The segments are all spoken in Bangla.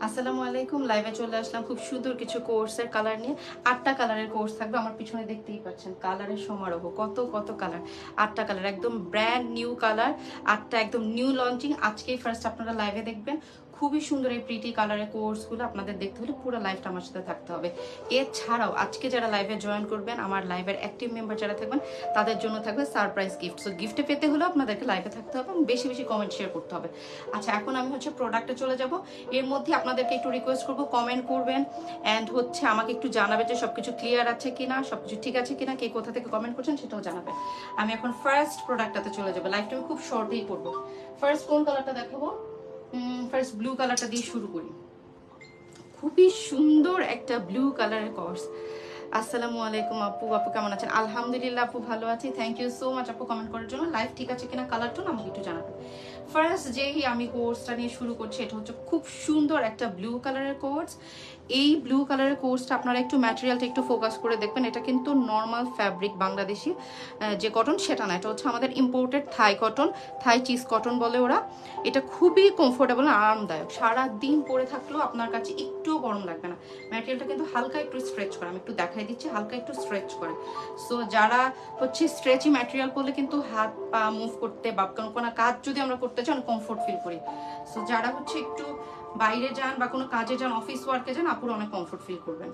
আসসালামু আলাইকুম। লাইভে চলে আসলাম খুব সুন্দর কিছু কোর্সের কালার নিয়ে। 8টা কালারের কোর্স থাকবে। আমার পিছনে দেখতেই পাচ্ছেন কালারের সমারোহ, কত কত কালার। 8টা কালার, একদম ব্র্যান্ড নিউ কালার। 8টা একদম নিউ লঞ্চিং। আজকেই ফার্স্ট আপনারা লাইভে দেখবেন। খুবই সুন্দর এই প্রিটি কালারের কোর্সগুলো আপনাদের দেখতে হলে পুরো লাইভটা আমার সাথে থাকতে হবে। এছাড়াও আজকে যারা লাইভে জয়েন করবেন, আমার লাইভের অ্যাক্টিভ মেম্বার যারা থাকবেন, তাদের জন্য থাকবে সারপ্রাইজ গিফট। সো গিফটে পেতে হলে আপনাদেরকে লাইভে থাকতে হবে এবং বেশি বেশি কমেন্ট শেয়ার করতে হবে। আচ্ছা, এখন আমি প্রোডাক্টে চলে যাব। এর মধ্যে আপনাদেরকে একটু রিকোয়েস্ট করবো, কমেন্ট করবেন অ্যান্ড আমাকে একটু জানাবে যে সবকিছু ক্লিয়ার আছে কিনা, সবকিছু ঠিক আছে কিনা, কে কোথা থেকে কমেন্ট করছেন সেটাও জানাবেন। আমি এখন ফার্স্ট প্রোডাক্টটাতে চলে যাবো। লাইভটা আমি খুব শর্টেই করবো। ফার্স্ট কোন কালারটা দেখাবো? ফার্স্ট ব্লু কালারটা দিয়ে শুরু করি। খুবই সুন্দর একটা ব্লু কালারের কোর্স। আসসালামু আলাইকুম আপু। আপু কেমন আছেন? আলহামদুলিল্লাহ আপু ভালো আছি। থ্যাংক ইউ সো মাচ আপু কমেন্ট করার জন্য। লাইভ ঠিক আছে কিনা, কালার টোন আমাকে একটু জানাবেন। ফার্স্ট যেই আমি কোর্সটা নিয়ে শুরু করছি, এটা হচ্ছে খুব সুন্দর একটা ব্লু কালারের কোর্স। এই ব্লু কালারের কোর্সটা আপনারা একটু ম্যাটেরিয়ালটা একটু ফোকাস করে দেখবেন। এটা কিন্তু নর্মাল ফ্যাব্রিক, বাংলাদেশি যে কটন সেটা না, এটা হচ্ছে আমাদের ইম্পোর্টেড থাই কটন, থাই চিজ কটন বলে ওরা। এটা খুবই কমফোর্টেবল, আরামদায়ক। সারা দিন পরে থাকলেও আপনার কাছে একটুও গরম লাগবে না। ম্যাটেরিয়ালটা কিন্তু হালকা একটু স্ট্রেচ করে, আমি একটু দেখাই দিচ্ছি, হালকা একটু স্ট্রেচ করে। সো যারা স্ট্রেচি ম্যাটেরিয়াল করলে কিন্তু হাত পা মুভ করতে বা কোনো কাজ যদি আমরা করতে চাই অনেক কমফোর্ট ফিল করি। সো যারা একটু বাইরে যান বা কোনো কাজে যান, অফিস ওয়ার্কে যান, আপুরা অনেক কমফোর্ট ফিল করবেন।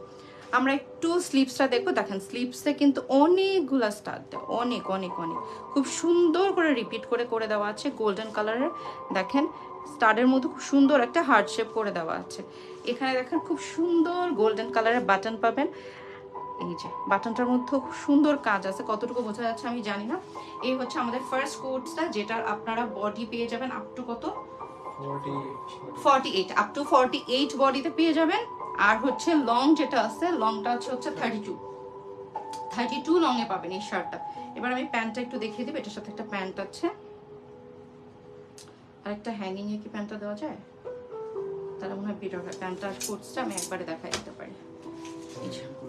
আমরা একটু স্লিপসটা দেখবো। দেখেন স্লিপসে কিন্তু অনেকগুলা স্টার দেয়, অনেক অনেক অনেক খুব সুন্দর করে রিপিট করে করে দেওয়া আছে গোল্ডেন কালারের। দেখেন স্টারের মধ্যে খুব সুন্দর একটা হার্ট শেপ করে দেওয়া আছে। এখানে দেখেন খুব সুন্দর গোল্ডেন কালারের বাটন পাবেন। এই যে বাটনটার মধ্যে খুব সুন্দর কাজ আছে, কতটুকু বোঝা যাচ্ছে আমি জানি না। এই হচ্ছে আমাদের ফার্স্ট কোর্সটা, যেটা আপনারা বডি পেয়ে যাবেন আপ টু কত 48, আপ টু 48 বডিতে পেয়ে যাবেন। আর লং যেটা আছে, লংটা হচ্ছে 32 লং এ পাবেন এই শার্টটা। এবার আমি প্যান্টটা একটু দেখিয়ে দেব। এটার সাথে একটা প্যান্ট আছে, আর একটা হ্যাঙ্গিং এ কি প্যান্টটা দেওয়া যায়? তাহলে মনে হয় বেটার হয়। প্যান্টটা আর কোটসটা আমি একবারে দেখাই দিতে পারি।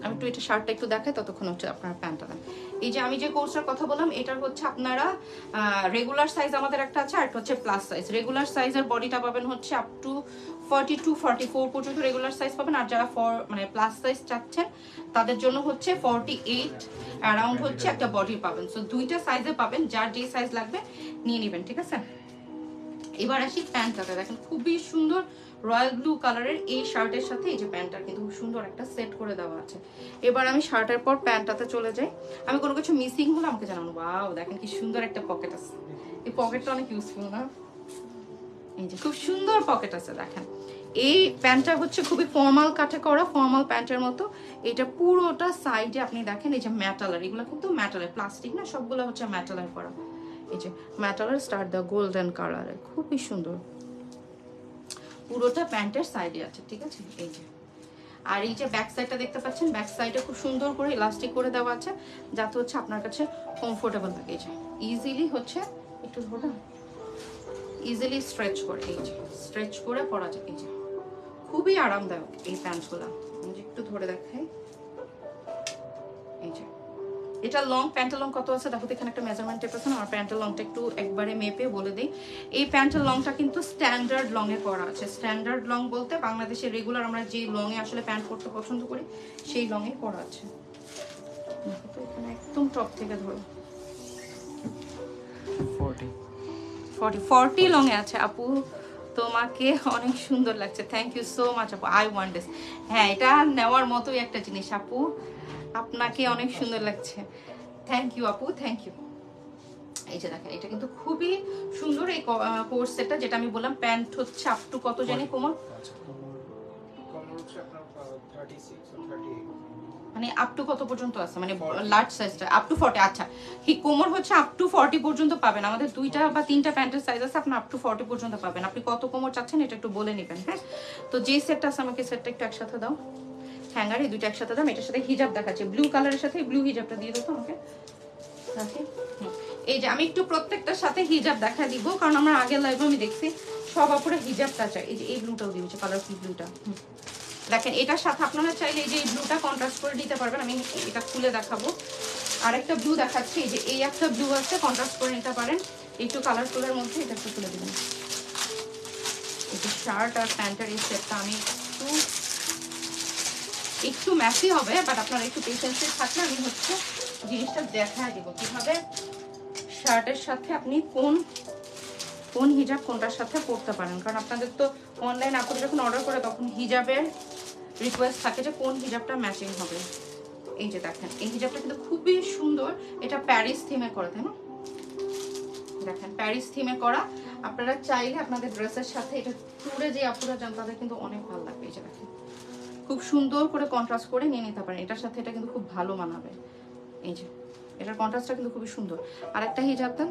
আমি একটু এটা শার্টটা একটু দেখাই, ততক্ষণ আপনারা প্যান্টটা দেন। এই যে আমি যে কোর্সটার কথা বললাম, এটার আপনারা রেগুলার সাইজ আমাদের একটা আছে, আর একটা প্লাস সাইজ। রেগুলার সাইজের বডিটা পাবেন আপ টু 42 44 পর্যন্ত রেগুলার সাইজ পাবেন। আর যারা প্লাস সাইজ চাচ্ছেন তাদের জন্য 48 অ্যারাউন্ড একটা বডি পাবেন। সো দুইটা সাইজে পাবেন, যার যে সাইজ লাগবে নিয়ে নেবেন, ঠিক আছে? এবার আসি প্যান্টটাতে। দেখেন খুবই সুন্দর রয়্যাল ব্লু কালারের এই শার্টের সাথে এই যে প্যান্টটা কিন্তু খুব সুন্দর একটা সেট করে দেওয়া আছে। এবার আমি শার্টের পর প্যান্টটাতে চলে যাই। আমি কোনো কিছু মিসিং হলে আমাকে জানানো। ওয়াও, দেখেন কি সুন্দর একটা পকেট আছে। এই পকেটটা অনেক ইউজফুল না? এই যে খুব সুন্দর পকেট আছে। দেখেন এই প্যান্টটা খুবই ফর্মাল কাটে করা, ফর্মাল প্যান্টের মতো। এটা পুরোটা সাইডে আপনি দেখেন এই যে ম্যাটালার, এগুলো কিন্তু ম্যাটালার, প্লাস্টিক না, সবগুলো ম্যাটালার করা। এই যে ম্যাটালার স্টার দা গোল্ডেন কালারের, খুবই সুন্দর। পুরোটা প্যান্টের সাইডে আছে, ঠিক আছে? এই যে আর এই যে ব্যাক সাইডটা দেখতে পাচ্ছেন, ব্যাক সাইডে খুব সুন্দর করে ইলাস্টিক করে দেওয়া আছে, যাতে আপনার কাছে কমফোর্টেবল লাগে। এই যে ইজিলি একটু ধরো, ইজিলি স্ট্রেচ করে, এই যে স্ট্রেচ করে পরা যায়। এই যে খুবই আরামদায়ক এই প্যান্টগুলো। আমি একটু ধরে দেখাই। এই যে এটা লং, প্যান্টের লং কত আছে দেখো, এখানে একটা মেজারমেন্ট টেপ আছে না, আমার প্যান্টের লংটা একটু একবারে মেপে বলে দিই। এই প্যান্টের লংটা কিন্তু স্ট্যান্ডার্ড লং এ করা আছে। স্ট্যান্ডার্ড লং বলতে বাংলাদেশের রেগুলার আমরা যে লং এ প্যান্ট পরতে পছন্দ করি সেই লং এ করা আছে। এখানে একদম টপ থেকে ধরো 40 লং এ আছে। আপু তোমাকে অনেক সুন্দর লাগছে, থ্যাংক ইউ সো মাচ আপু। I want this. হ্যাঁ, এটা নেওয়ার মতোই একটা জিনিস আপু, আপনাকে অনেক সুন্দর লাগছে। থ্যাংক ইউ আপু, থ্যাংক ইউ। এই যে দেখেন এটা কিন্তু খুবই সুন্দর এই কোর্স সেটটা, যেটা আমি বললাম। প্যান্ট আপ টু কত জানি কোমর, মানে আপ টু কত পর্যন্ত আছে, মানে লার্জ সাইজটা আপ টু 40। আচ্ছা, কোমর আপ টু 40 পর্যন্ত পাবেন। আমাদের 2টা বা 3টা প্যান্টের সাইজ আছে, আপনি আপ টু 40 পর্যন্ত পাবেন। আপনি কত কোমর চাচ্ছেন এটা একটু বলে নেবেন। হ্যাঁ, তো যে সেটটা আছে আমাকে সেটটা একটু একসাথে দাও। হ্যাঙ্গার এই দুইটা একসাথে দাও। এটার সাথে হিজাব দেখাচ্ছে, ব্লু কালারের সাথে ব্লু হিজাবটা দিয়ে দাও তো আমাকে। এই যে আমি একটু প্রত্যেকটার সাথে হিজাব দেখা দিব, কারণ আমার আগের লাইভে আমি দেখছি সব আপুরা হিজাবটা চাই। এই যে এই ব্লুটাও দিয়েছে, কালারফুল ব্লুটা। দেখেন এটার সাথে আপনারা চাইলে এই যে এই ব্লুটা কন্ট্রাস্ট করে দিতে পারবেন। আমি এটা খুলে দেখাবো। আরেকটা ব্লু দেখাচ্ছি, এই যে এই একটা ব্লু আছে, কন্ট্রাস্ট করে নিতে পারেন একটু কালারফুলের মধ্যে। এটা একটু খুলে দিবেন। এই যে শার্ট আর প্যান্টের এই সেটটা আমি একটু ম্যাসি হবে, বাট আপনারা একটু পেশেন্সে থাকলে আমি হচ্ছে জিনিসটা দেখায় দেবো কিভাবে শার্টের সাথে আপনি কোন হিজাব কোনটার সাথে পরতে পারেন। কারণ আপনাদের তো অনলাইন আপনি যখন অর্ডার করে তখন হিজাবের রিকোয়েস্ট থাকে যে কোন হিজাবটা ম্যাচিং হবে। এই যে দেখেন এই হিজাবটা কিন্তু খুবই সুন্দর, এটা প্যারিস থিমে করা, তাই না? দেখেন প্যারিস থিমে করা, আপনারা চাইলে আপনাদের ড্রেসের সাথে এটা টুরে যে আপুরা যান তাদের কিন্তু অনেক ভালো লাগবে। এই যে দেখেন খুব সুন্দর করে কন্ট্রাস্ট করে নিয়ে নিতে পারেন, এটার সাথে এটা কিন্তু খুব ভালো মানাবে। এই যে এটার কন্ট্রাস্টটা কিন্তু খুবই সুন্দর। আরেকটা হিজাব দেন,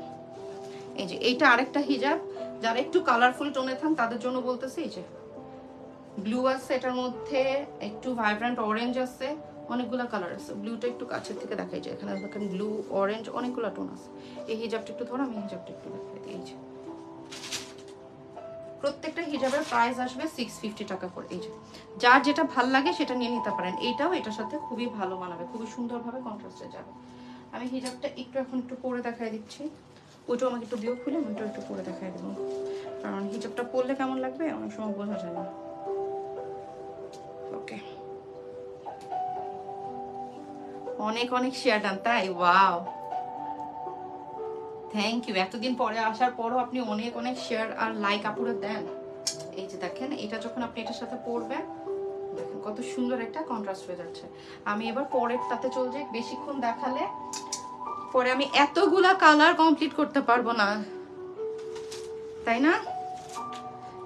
এই যে এইটা আরেকটা হিজাব, যারা একটু কালারফুল টোনে থান তাদের জন্য বলতেছি। এই যে ব্লু আছে, এটার মধ্যে একটু ভাইব্রেন্ট অরেঞ্জ আছে, অনেকগুলো কালার আছে। ব্লুটা একটু কাছের থেকে দেখাই যায়, এখানে দেখেন ব্লু অরেঞ্জ অনেকগুলো টোন আছে। এই হিজাবটা একটু ধরো, আমি হিজাবটা একটু দেখাই দিই। এই যে প্রত্যেকটা হিজাবের প্রাইস আসবে 650 টাকা করে। এই যে যার যেটা ভাল লাগে সেটা নিয়ে নিতে পারেন, এইটাও এটার সাথে খুবই ভালো মানাবে, খুবই সুন্দরভাবে কন্ট্রাস্টে যাবে। আমি হিজাবটা এখন একটু পরে দেখাই দিচ্ছি, ওইটাও আমাকে একটু দিও খুলে, ওইটাও একটু পরে দেখাই দেবো, কারণ হিজাবটা পরলে কেমন লাগবে অনেক সময় বোঝা যায় না। ওকে, অনেক অনেক শেয়ার ডান, তাই? Wow, thank you. এতদিন পরে আসার পরও আপনি অনেক অনেক শেয়ার আর লাইক আপুরে দেন। এই যে দেখেন এটা যখন আপনি এটার সাথে পরবেন, দেখেন কত সুন্দর একটা কন্ট্রাস্ট হয়ে যাচ্ছে। আমি এবার পরের তাতে চলে যাই, বেশিক্ষণ দেখালে পরে আমি এতগুলা কালার কমপ্লিট করতে পারবো না, তাই না?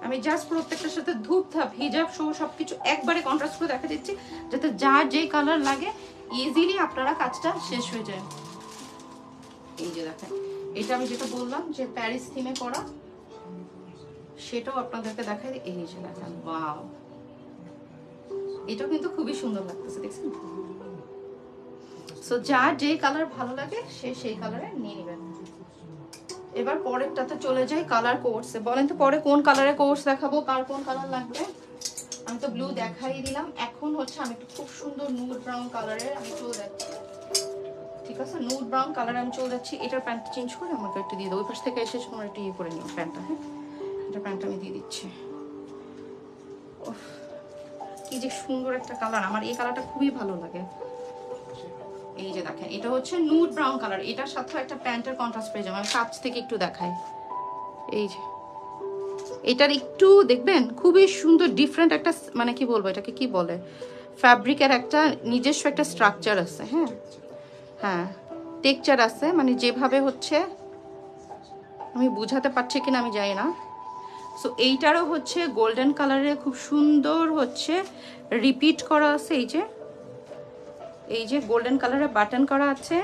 আমি জাস্ট প্রত্যেকটার সাথে ধূপ ধাপ হিজাব সহ সবকিছু একবারে কন্ট্রাস্ট করে দেখা দিচ্ছি, যাতে যার যেই কালার লাগে ইজিলি আপনারা কাজটা শেষ হয়ে যায়। এই যে দেখেন এটা আমি যেটা বললাম যে প্যারিস থিমে করা, সেটাও আপনাদেরকে দেখাই। এই যে দেখেন, ওয়াও, এটাও কিন্তু খুবই সুন্দর লাগতেছে, দেখছেন? সো যার যে কালার ভালো লাগে সে সেই কালারে নিয়ে নেবেন। এবার পরেরটাতে চলে যাই কালার কোর্সে। বলেন তো পরে কোন কালারের কোর্স দেখাবো, কার কোন কালার লাগবে? আমি তো ব্লু দেখাই দিলাম, এখন হচ্ছে আমি একটু খুব সুন্দর নুড ব্রাউন কালারের আমি চলে যাচ্ছি। ঠিক আছে, নুড ব্রাউন কালারে আমি চলে যাচ্ছি। এটার প্যান্ট চেঞ্জ করে আমাকে একটু দিয়ে দেবো, ওই পাশ থেকে এসে তোমরা একটু ইয়ে করে নিও প্যান্টটা। হ্যাঁ, এটা প্যান্টটা আমি দিয়ে দিচ্ছি। কি যে সুন্দর একটা কালার, আমার এই কালারটা খুবই ভালো লাগে। এই যে দেখেন এটা হচ্ছে নুড ব্রাউন কালার, এটার সাথে একটা প্যান্টের কন্ট্রাস্ট পেয়ে যাবেন। আমি কাছ থেকে একটু দেখাই, এই যে এটার একটু দেখবেন খুবই সুন্দর ডিফারেন্ট একটা, মানে কি বলবো এটাকে কি বলে, ফ্যাব্রিকের একটা নিজস্ব একটা স্ট্রাকচার আছে। হ্যাঁ হ্যাঁ, টেক্সচার আছে, মানে যেভাবে হচ্ছে আমি বুঝাতে পারছি কিনা আমি জানি না। সো এইটারও হচ্ছে গোল্ডেন কালারে খুব সুন্দর হচ্ছে রিপিট করা আছে। এই যে গোল্ডেন কালারের বাটন করা আছে,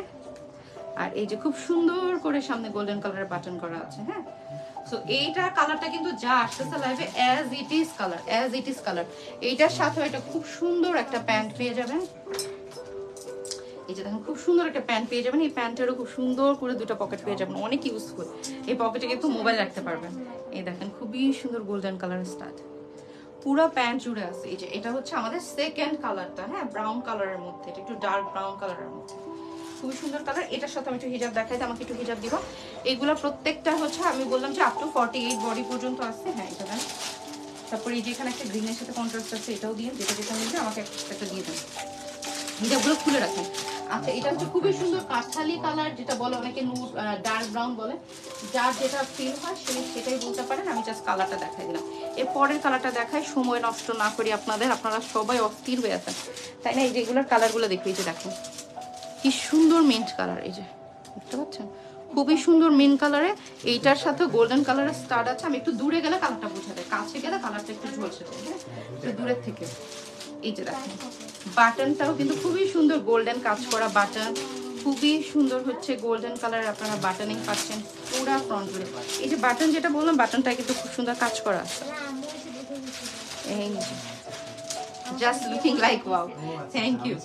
আর এই যে খুব সুন্দর করে সামনে গোল্ডেন কালারের বাটন করা আছে। হ্যাঁ, সো এইটার কালারটা কিন্তু যা আসতেছে লাইভে অ্যাজ ইট ইজ কালার। এইটার সাথে এটা খুব সুন্দর একটা প্যান্ট পেয়ে যাবেন। এই যে দেখেন খুব সুন্দর একটা প্যান্ট পেয়ে যাবেন। এই প্যান্টেরও খুব সুন্দর করে দুটো পকেট পেয়ে যাবেন, অনেক ইউজফুল। এই পকেটে কিন্তু মোবাইল রাখতে পারবেন। এই দেখেন খুবই সুন্দর গোল্ডেন কালারের স্টার্ট, পুরো প্যান্ট জুড়ে আছে। এই যে এটা হচ্ছে আমাদের সেকেন্ড কালারটা, হ্যাঁ ব্রাউন কালারের মধ্যে, এটা একটু ডার্ক ব্রাউন কালারের মধ্যে, খুবই সুন্দর কালার। এটার সাথে আমি একটু হিজাব দেখাই, আমাকে একটু হিজাব দিব। এগুলো প্রত্যেকটা হচ্ছে আমি বললাম যে আপ টু 48 বডি পর্যন্ত আছে। হ্যাঁ এটা দেন। তারপরে এই যে এখানে একটা গ্রিনের সাথে কন্ট্রাস্ট আছে, এটাও দিয়ে, যেটা যেটা মিলবে আমাকে একটা দিয়ে দেন। হিজাবগুলো খুলে রাখেন। আচ্ছা এটা হচ্ছে খুবই সুন্দর কাঠালি কালার, যেটা বলে অনেকে নুড ডার্ক ব্রাউন বলে, যার যেটা ফিল হয় সেটাই বলতে পারেন। আমি জাস্ট কালারটা দেখাই দিলাম। এর পরের কালারটা দেখাই, সময় নষ্ট না করি আপনাদের, আপনারা সবাই অস্থির হয়ে আছেন তাই না? এই যেগুলোর কালারগুলো দেখো, এই যে দেখেন কি সুন্দর মিন্ট কালার, এই যে দেখতে পাচ্ছেন খুবই সুন্দর মিন্ট কালারে। এইটার সাথে গোল্ডেন কালারের স্টার্ট আছে। আমি একটু দূরে গেলে কালারটা বোঝা যায়, কাছে গেলে কালারটা একটু ঝলসে যায়। হ্যাঁ, একটু দূরের থেকে এই যে দেখেন বাটনটাও কিন্তু খুবই সুন্দর, গোল্ডেন কাজ করা বাটন, খুবই সুন্দর হচ্ছে গোল্ডেন কালার আপনারা বাটনিং পাচ্ছেন পুরা ফ্রন্ট জুড়ে। এই যে বাটন যেটা বললাম, বাটনটা কিন্তু খুব সুন্দর কাজ করা আছে। এই just looking like wow, thank you.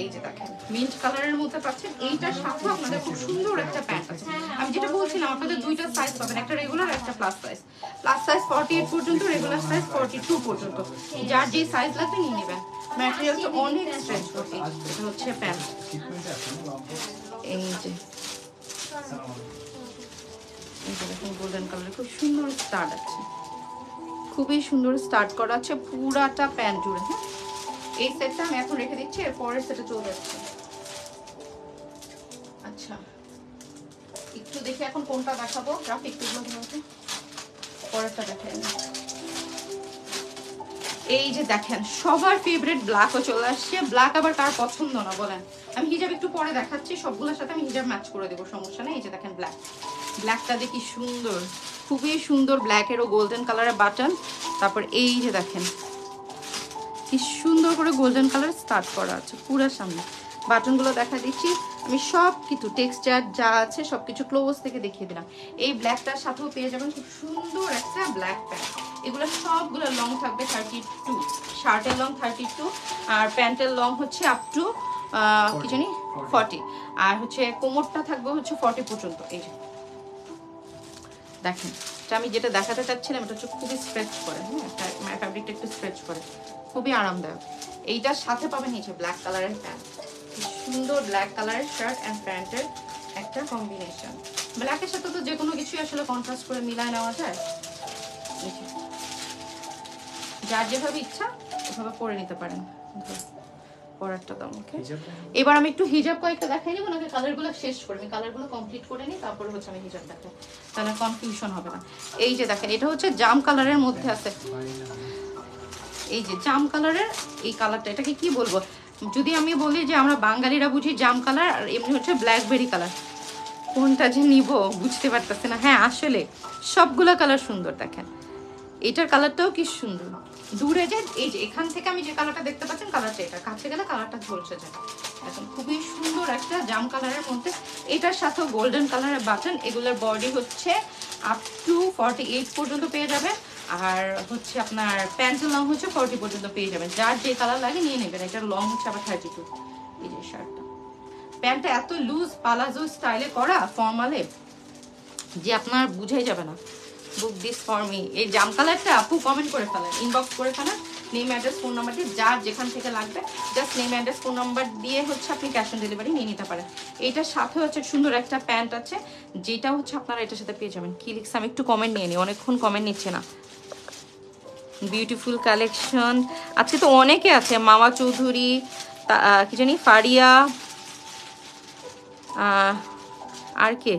এই যে দেখেন মিন্ট কালারের মধ্যে পাচ্ছেন। এইটার সাথে আপনাদের খুব সুন্দর একটা প্যান্ট আছে। আমি যেটা বলছিলাম আপনাদের দুইটা সাইজ পাবেন, একটা রেগুলার একটা প্লাস সাইজ। প্লাস সাইজ 48 পর্যন্ত, রেগুলার সাইজ 42 পর্যন্ত। যার যে সাইজ লাগবে নিয়ে নেবেন। ম্যাটেরিয়ালটা অনেক স্ট্রেচ করবে। এটা হচ্ছে প্যান্ট। এই যে দেখুন গোল্ডেন কালারের খুব সুন্দর স্টার্ট আছে, খুবই সুন্দর স্টার্ট করা আছে পুরাটা প্যান্ট জুড়ে। হ্যাঁ, এই সেটটা আমি এখন রেখে দিচ্ছি, এর পরের সেটে চলে যাচ্ছে। আচ্ছা, একটু দেখি এখন কোনটা দেখাবো, গ্রাফিক টুকরো পরেরটা দেখেন। এই যে দেখেন সবার ফেভারিট ব্ল্যাকও চলে আসছে। ব্ল্যাক আবার কার পছন্দ না বলেন? আমি হিজাব একটু পরে দেখাচ্ছি, সবগুলোর সাথে আমি হিজাব ম্যাচ করে দেবো, সমস্যা নেই। এই যে দেখেন ব্ল্যাক, ব্ল্যাকটা দেখি সুন্দর, খুবই সুন্দর, ব্ল্যাকেরও গোল্ডেন কালারের বাটন। তারপর এই যে দেখেন কি সুন্দর করে গোল্ডেন কালার স্টার্ট করা আছে পুরো সামনে। বাটনগুলো দেখা দিচ্ছি আমি, সব কিছু টেক্সচার যা আছে সব কিছু ক্লোজ থেকে দেখিয়ে দিলাম। এই ব্ল্যাকটার সাথেও পেয়ে যাবেন খুব সুন্দর একটা ব্ল্যাক প্যান্ট। এগুলো সবগুলো লং থাকবে 32, শার্টের লং 32, আর প্যান্টের লং হচ্ছে আপ টু কি জানি 40, আর হচ্ছে কোমরটা থাকবে হচ্ছে 40 পর্যন্ত। এই যে দেখেন, আমি যেটা দেখাতে চাচ্ছিলাম এটা হচ্ছে খুবই স্ট্রেচ করে। হ্যাঁ, ফ্যাব্রিকটা একটু স্ট্রেচ করে, খুবই আরামদায়ক। এইটার সাথে পাবেন এই যে ব্ল্যাক কালারের প্যান্ট, সুন্দর ব্ল্যাক কালারের শার্ট অ্যান্ড প্যান্টের একটা কম্বিনেশন। ব্ল্যাকের সাথে তো যে কোনো কিছুই আসলে কন্ট্রাস্ট করে মিলায় নেওয়া যায়, যার যেভাবে ইচ্ছা ওভাবে পরে নিতে পারেন। পরেরটা দাম ওকে। এবার আমি একটু হিজাব কয়েকটা দেখাই নিব, নাকি কালারগুলো শেষ করে আমি কালারগুলো কমপ্লিট করে নিই, তারপরে হচ্ছে আমি হিজাব দেখাই, তাহলে কনফিউশন হবে না। এই যে দেখেন এটা হচ্ছে জাম কালারের মধ্যে আছে, এই যে জাম কালারের এই কালারটা, এটাকে কি বলবো, যদি আমি বলি যে আমরা বাঙালিরা বুঝি জাম কালার, আর এমনি হচ্ছে ব্ল্যাকবেরি কালার, কোনটা যে নিব বুঝতে পারতেছে না। হ্যাঁ আসলে সবগুলো কালার সুন্দর। দেখেন এটার কালারটাও কি সুন্দর, দূরে যে এই যে এখান থেকে আমি যে কালারটা দেখতে পাচ্ছেন কালারটা এটা, কাছে গেলে কালারটা ঝলসে যায়। এখন খুবই সুন্দর একটা জাম কালারের মধ্যে, এটার সাথে গোল্ডেন কালারের বাটন। এগুলোর বডি হচ্ছে আপ টু 48 পর্যন্ত পেয়ে যাবে, আর হচ্ছে আপনার প্যান্টের লং হচ্ছে 40 পর্যন্ত পেয়ে যাবেন। যার যে কালার লাগে নিয়ে নেবেন। এটার লং হচ্ছে আবার 32। এই যে শার্টটা, প্যান্টটা এত লুজ পালাজো স্টাইলে করা ফর্মালে যে আপনার বুঝাই যাবে না। Book this for me. এই জাম কালারটা আপু কমেন্ট করে ফেলেন, ইনবক্স করে ফেলেন, নেম অ্যাড্রেস ফোন নাম্বার দিয়ে, যার যেখান থেকে লাগবে just name address phone number দিয়ে হচ্ছে আপনি ক্যাশ অন ডেলিভারি নিয়ে নিতে পারেন। এইটার সাথে হচ্ছে সুন্দর একটা প্যান্ট আছে, যেটা হচ্ছে আপনারা এটার সাথে পেয়ে যাবেন। কি লিখছে আমি একটু কমেন্ট নিয়ে নিই, অনেকক্ষণ কমেন্ট নিচ্ছে না। বিউটিফুল কালেকশন আজকে তো অনেকে আছে, মামা চৌধুরী, কি জানি ফারিয়া, আর কে,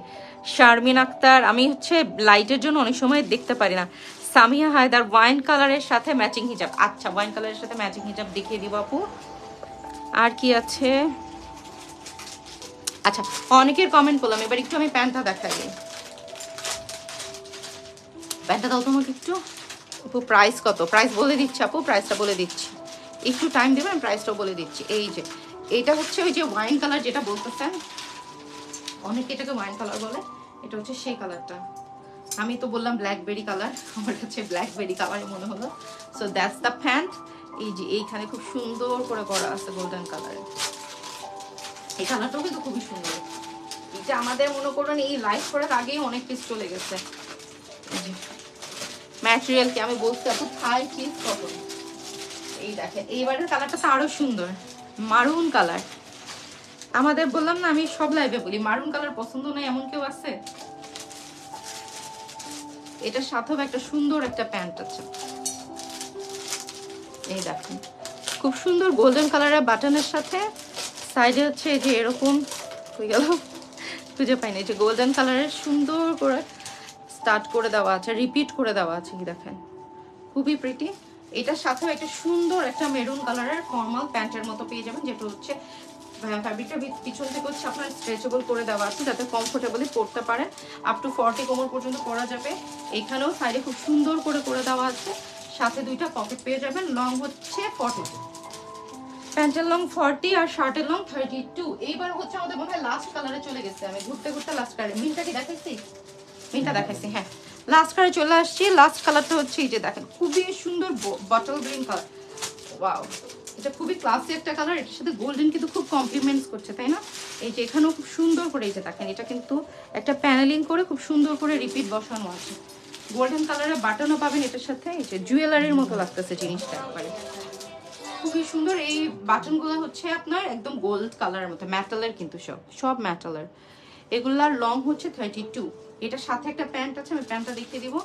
শারমিন আক্তার। আমি হচ্ছে লাইটের জন্য অনেক সময় দেখতে পারি না। সামিয়া হায়দার ওয়াইন কালারের সাথে ম্যাচিং হিজাব। আচ্ছা, ওয়াইন কালারের সাথে ম্যাচিং হিজাব দেখিয়ে দিব আপু। আর কি আছে, আচ্ছা অনেকের কমেন্ট করলাম, এবার একটু আমি প্যান্টটা দেখাই। প্যান্টটা দাও তোমাকে একটু। আপু প্রাইস কত? প্রাইস বলে দিচ্ছি আপু, প্রাইসটা বলে দিচ্ছি, একটু টাইম দেবেন, প্রাইসটাও বলে দিচ্ছি। এই যে এটা হচ্ছে ওই যে ওয়াইন কালার যেটা বলতেছেন, অনেকে এটাকে ওয়াইন কালার বলে, এটা হচ্ছে সেই কালারটা। আমি তো বললাম ব্ল্যাকবেরি কালার, আমার কাছে ব্ল্যাকবেরি কালার মনে হলো। So that's the pant. এই যে এইখানে খুব সুন্দর করে করা আছে গোল্ডেন কালারের, এই কালারটাও কিন্তু খুবই সুন্দর। এটা আমাদের মনে করুন এই লাইভ করার আগেই অনেক পিস চলে গেছে। ম্যাটেরিয়াল কি আমি বলছি আপু, থাই পিস কত। এই দেখেন এইবারের কালারটা তো আরো সুন্দর, মারুন কালার। আমাদের বললাম না, আমি সব লাইভে বলি মারুন কালার পছন্দ নয় এমন কেউ আছে? এটার সাথেও একটা সুন্দর একটা প্যান্ট আছে, এই দেখুন খুব সুন্দর গোল্ডেন কালারের বাটনের সাথে সাইডে হচ্ছে এই যে এরকম হয়ে গেল, খুঁজে পাইনি, যে গোল্ডেন কালারের সুন্দর করে স্টার্ট করে দেওয়া আছে, রিপিট করে দেওয়া আছে। কি দেখেন খুবই প্রিটি। এটার সাথেও একটা সুন্দর একটা মেরুন কালারের ফর্মাল প্যান্টের মতো পেয়ে যাবেন, যেটা হচ্ছে ফ্যাব্রিকটা পিছন থেকে হচ্ছে আপনার স্ট্রেচেবল করে দেওয়া আছে, যাতে কমফোর্টেবলি পরতে পারেন। আপ টু 40 কোমর পর্যন্ত পরা যাবে। এখানেও সাইডে খুব সুন্দর করে দেওয়া আছে, সাথে দুইটা পকেট পেয়ে যাবেন। লং হচ্ছে 40, প্যান্টের লং 40 আর শার্টের লং 32। এইবার হচ্ছে আমাদের মনে হয় লাস্ট কালারে চলে গেছে, আমি ঘুরতে ঘুরতে লাস্ট কালারে, মিনটা কি দেখাইছি? মিনটা দেখাইছি, হ্যাঁ লাস্ট কালারে চলে আসছি। লাস্ট কালারটা হচ্ছে এই যে দেখেন খুবই সুন্দর বটল গ্রিন কালার। ওয়াও, এটা খুবই ক্লাসি একটা কালার, এটার সাথে গোল্ডেন কিন্তু খুব কমপ্লিমেন্টস করছে, তাই না? এই যে এখানেও খুব সুন্দর করে এই যে দেখেন, এটা কিন্তু একটা প্যানেলিং করে খুব সুন্দর করে রিপিট বসানো আছে। গোল্ডেন কালারের বাটনও পাবেন এটার সাথে, এই যে জুয়েলারির মতো লাগতেছে জিনিসটা একবারে, খুবই সুন্দর। এই বাটনগুলো হচ্ছে আপনার একদম গোল্ড কালারের মতো, মেটালের কিন্তু সব মেটালের। এগুলার লং হচ্ছে 32। এটার সাথে একটা প্যান্ট আছে, আমি প্যান্টটা দেখিয়ে দিব।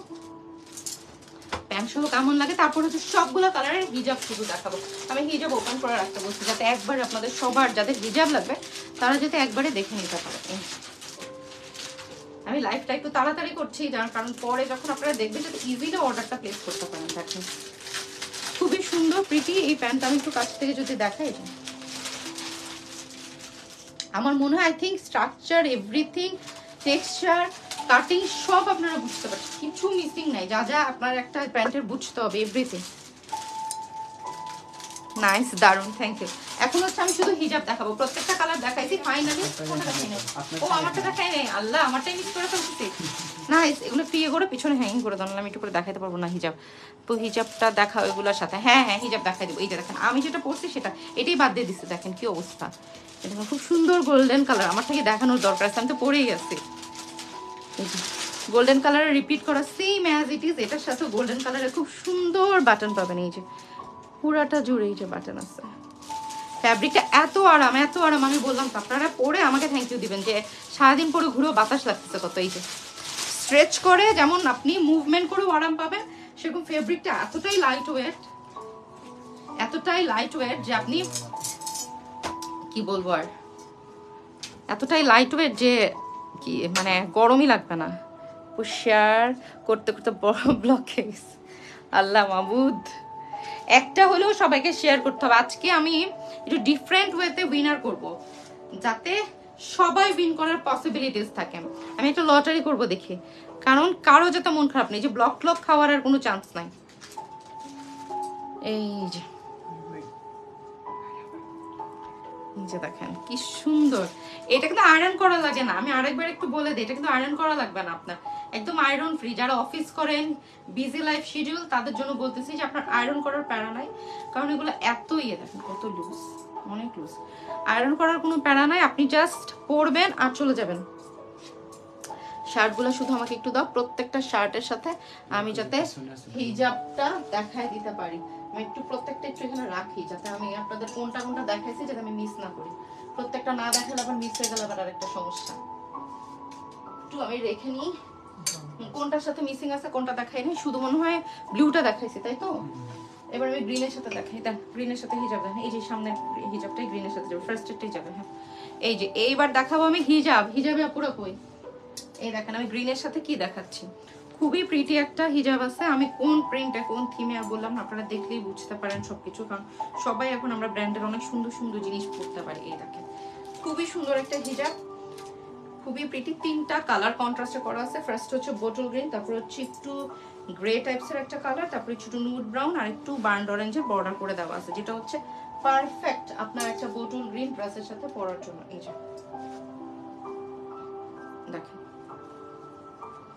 প্যান্ট সহ কেমন লাগে। তারপর হচ্ছে সবগুলো কালারের হিজাব শুধু দেখাবো। আমি হিজাব ওপেন করে রাখতে বলছি, যাতে একবার আপনাদের সবার যাদের হিজাব লাগবে তারা যাতে একবারে দেখে নিতে পারে। আমি লাইফটা একটু তাড়াতাড়ি করছি, যার কারণ পরে যখন আপনারা দেখবেন যাতে ইজিলি অর্ডারটা প্লেস করতে পারেন। দেখেন খুবই সুন্দর প্রিটি এই প্যান্টটা। আমি একটু কাছ থেকে যদি দেখাই, আমার মনে হয় I think structure, everything, texture, cutting সব আপনারা বুঝতে পারছেন, কিছু মিসিং নাই। যা যা আপনার একটা প্যান্টের বুঝতে হবে, এভরিথিং। নাইস, দারুন, থ্যাংক ইউ। এখন হচ্ছে আমি শুধু হিজাব দেখাবো, প্রত্যেকটা কালার দেখাইছি ফাইনালি। কোনটা দেখাই নাই? ও আমারটা দেখাই নাই, আল্লাহ আমারটাই মিস করে ফেলছি। নাইস, এগুলো ফ্রি করে পিছনে হ্যাঙ্গিং করে দাও, আমি একটু করে দেখাইতে পারবো না হিজাব। তো হিজাবটা দেখাও এগুলোর সাথে। হ্যাঁ হ্যাঁ, হিজাব দেখাই দেবো। এই যে দেখেন আমি যেটা পরছি সেটা, এটাই বাদ দিয়ে দিচ্ছি। দেখেন কি অবস্থা, এটা খুব সুন্দর গোল্ডেন কালার। আমার থেকে দেখানোর দরকার আছে, আমি তো পরেই আছি। গোল্ডেন কালারের রিপিট করা সেম অ্যাজ ইট ইজ। এটার সাথে গোল্ডেন কালারের খুব সুন্দর বাটন পাবেন। এই যে পুরাটা জুড়ে এই যে বাটন আছে। ফ্যাব্রিকটা এত আরাম, এত আরাম, আমি বললাম তো আপনারা পরে আমাকে থ্যাংক ইউ দিবেন যে সারাদিন পরে ঘুরেও বাতাস লাগতেছে কত। এই যে স্ট্রেচ করে যেমন আপনি মুভমেন্ট করেও আরাম পাবেন, সেরকম ফেব্রিকটা এতটাই লাইট ওয়েট, এতটাই লাইট ওয়েট যে আপনি কি বলবো আর, এতটাই লাইট ওয়েট যে কি মানে গরমই লাগবে না। শেয়ার করতে করতে ব্লক হয়ে গেছে, আল্লাহ মাবুদ। একটা হলেও সবাইকে শেয়ার করতে হবে। আজকে আমি একটু ডিফারেন্ট ওয়েতে উইনার করব, যাতে সবাই উইন করার পসিবিলিটিস থাকে। আমি একটা লটারি করব দেখি, কারণ কারো যাতে মন খারাপ নেই, যে ব্লক ট্লক খাওয়ার আর কোনো চান্স নাই। এই যে দেখেন কি সুন্দর, এটা কিন্তু আয়রন করা লাগে না। আমি আরেকবার একটু বলে দিই, এটা কিন্তু আয়রন করা লাগবে না আপনার, একদম আয়রন ফ্রি। যারা অফিস করেন, বিজি লাইফ শিডিউল, তাদের জন্য বলতেছি যে আপনার আয়রন করার প্যারা নাই, কারণ এগুলো এত ইয়ে দেখেন কত লুজ, অনেক লুজ। আয়রন করার কোনো প্যারা নাই, আপনি জাস্ট পরবেন আর চলে যাবেন। শার্টগুলো শুধু আমাকে একটু দাও, প্রত্যেকটা শার্টের সাথে আমি যাতে হিজাবটা দেখাই দিতে পারি। আমি একটু প্রত্যেকটা একটু এখানে রাখি, যাতে আমি আপনাদের কোনটা কোনটা দেখাইছি যাতে আমি মিস না করি। প্রত্যেকটা না দেখালে আবার মিস হয়ে গেলে আবার আরেকটা সমস্যা। একটু আমি রেখে নিই কোনটার সাথে মিসিং আছে, কোনটা দেখাইনি। শুধু মনে হয় ব্লুটা দেখাইছি, তাই তো? এবার আমি গ্রিনের সাথে দেখাই। দেন গ্রিনের সাথে হিজাব দেখাই। এই যে সামনে হিজাবটাই গ্রিনের সাথে যাবে, ফার্স্ট এটাই যাবে। হ্যাঁ এই যে এইবার দেখাবো আমি হিজাব। হিজাবে পুরো কই, এই দেখেন আমি গ্রিনের সাথে কি দেখাচ্ছি। খুবই প্রিটি একটা হিজাব আছে। আমি কোন প্রিন্টে কোন থিমে বললাম, আপনারা দেখলেই বুঝতে পারেন সবকিছু, কারণ সবাই এখন আমরা ব্র্যান্ডের অনেক সুন্দর সুন্দর জিনিস পরতে পারি। এই দেখেন খুবই সুন্দর একটা হিজাব, খুবই প্রিটি। তিনটা কালার কন্ট্রাস্টে করা আছে। ফার্স্ট হচ্ছে বোটল গ্রিন, তারপর হচ্ছে একটু গ্রে টাইপসের একটা কালার, তারপরে একটু নুড ব্রাউন, আর একটু বার্ন অরেঞ্জের বর্ডার করে দেওয়া আছে, যেটা হচ্ছে পারফেক্ট আপনার একটা বোটল গ্রিন ড্রেসের সাথে পরার জন্য। এই যে দেখেন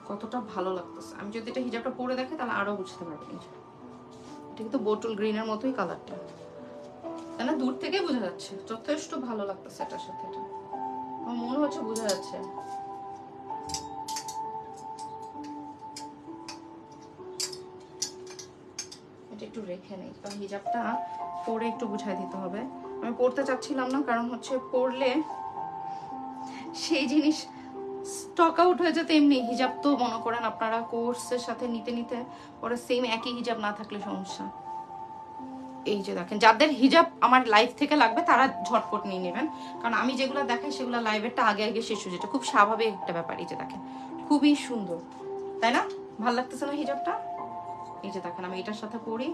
কতটা ভালো লাগতেছে। আমি যদি এটা হিজাবটা পরে দেখি তাহলে আরো বুঝতে পারবেন। এটা কিন্তু বোটল গ্রিনের মতোই কালারটা, তাই না? দূর থেকে বোঝা যাচ্ছে, যথেষ্ট ভালো লাগতেছে এটার সাথে। এটা আমার মনে হচ্ছে বোঝা যাচ্ছে। এটা একটু রেখে নেই, কারণ হিজাবটা পরে একটু বুঝাই দিতে হবে। আমি পড়তে চাচ্ছিলাম না, কারণ হচ্ছে পড়লে সেই জিনিস স্টক আউট হয়ে যেতে। এমনি হিজাব তো মনে করেন আপনারা কোর্সের সাথে নিতে নিতে পরে সেম একই হিজাব না থাকলে সমস্যা। এই যে দেখেন যাদের হিজাব আমার লাইভ থেকে লাগবে তারা ঝটপট নিয়ে নেবেন, কারণ আমি যেগুলো দেখাই সেগুলো লাইভেরটা আগে আগে শেষ হয়ে যেটা খুব স্বাভাবিক একটা ব্যাপার। এই যে দেখেন খুবই সুন্দর, তাই না? ভালো লাগতেছে না হিজাবটা? এই যে দেখেন আমি এটার সাথে পরি,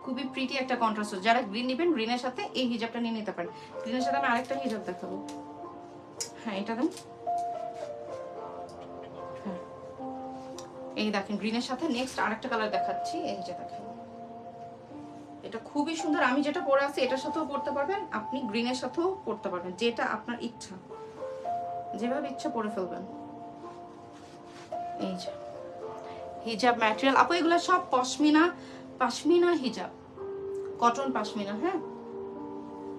খুবই প্রিটি একটা কন্ট্রাস্ট। যারা গ্রিন নেবেন গ্রিনের সাথে এই হিজাবটা নিয়ে নিতে পারেন। গ্রিনের সাথে আমি আরেকটা হিজাব দেখাবো। হ্যাঁ এটা দেন। হ্যাঁ এই দেখেন গ্রিনের সাথে নেক্সট আরেকটা কালার দেখাচ্ছি। এই যে দেখেন এটা খুবই সুন্দর। আমি যেটা পরে আছি এটার সাথেও পরতে পারবেন, আপনি গ্রিনের সাথেও পরতে পারবেন, যেটা আপনার ইচ্ছা, যেভাবে ইচ্ছা পরে ফেলবেন। এই যে হিজাব ম্যাটেরিয়াল আপু এগুলো সব পশমিনা, পশমিনা হিজাব, কটন পশমিনা। হ্যাঁ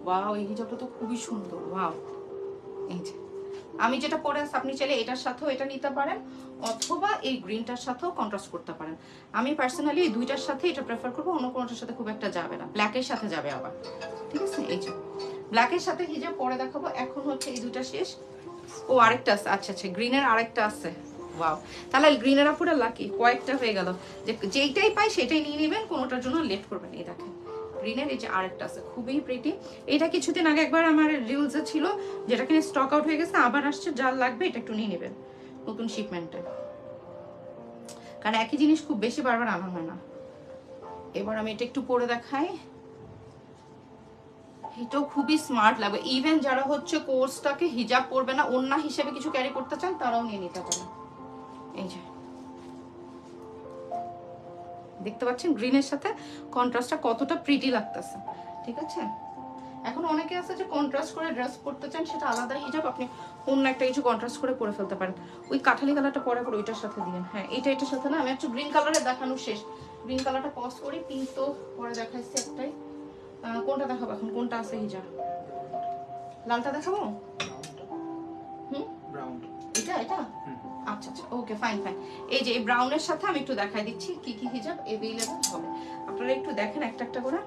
ওয়াও, এই হিজাবটা তো খুবই সুন্দর। ওয়াও, এই যে আমি যেটা পরে আছি আপনি চাইলে এটার সাথেও এটা নিতে পারেন, অথবা এই গ্রিনটার সাথেও কন্ট্রাস্ট করতে পারেন। আমি পার্সোনালি এই দুইটার সাথে এটা প্রেফার করবো, অন্য কোনোটার সাথে খুব একটা যাবে না। ব্ল্যাকের সাথে যাবে আবার, ঠিক আছে? এই যে ব্ল্যাকের সাথে হিজাব পরে দেখাবো। এখন হচ্ছে এই দুইটা শেষ। ও আরেকটা আছে, আচ্ছা আচ্ছা গ্রিনের আরেকটা আছে, ওয়াও, তাহলে গ্রিনের আপুরা লাকি, কয়েকটা হয়ে গেল, যে যেইটাই পাই সেটাই নিয়ে নেবেন, কোনোটার জন্য লেট করবেন। এই দেখেন গ্রিনের এই যে আরেকটা আছে খুবই প্রিটি, এটা কিছুদিন আগে একবার আমার রিলসে ছিল, যেটা কিনে স্টক আউট হয়ে গেছে, আবার আসছে, যার লাগবে এটা একটু নিয়ে নেবেন নতুন শিপমেন্টে, কারণ একই জিনিস খুব বেশি বারবার আনা হয় না। এবার আমি এটা একটু পরে দেখাই, এটাও খুবই স্মার্ট লাগবে, ইভেন যারা হচ্ছে কোর্সটাকে হিজাব পরবে না, ওন্না হিসেবে কিছু ক্যারি করতে চান, তারাও নিয়ে নিতে পারেন। এই যে দেখতে পাচ্ছেন গ্রিনের সাথে কন্ট্রাস্টটা কতটা প্রিটি লাগতেছে, ঠিক আছে। এখন অনেকে আছে যে কন্ট্রাস্ট করে ড্রেস পরতে চান, সেটা আলাদা হিজাব, আপনি অন্য একটা কিছু কন্ট্রাস্ট করে পরে ফেলতে পারেন। ওই কাঠালি কালারটা পরে পরে ওইটার সাথে দিবেন। হ্যাঁ এটার সাথে না, আমি একটু গ্রিন কালারে দেখানো শেষ, গ্রিন কালারটা পজ করি, পিঙ্ক তো পরে দেখাইছি একটাই, কোনটা দেখাবো এখন, কোনটা আছে হিজাব, লালটা দেখাবো, ব্রাউন, এটা এটা আচ্ছা আচ্ছা ওকে ফাইন ফাইন। এই যে এই ব্রাউনের সাথে আমি একটু দেখাই দিচ্ছি কি কি হিজাব अवेलेबल হবে, আপনারা একটু দেখেন একটা একটা করে।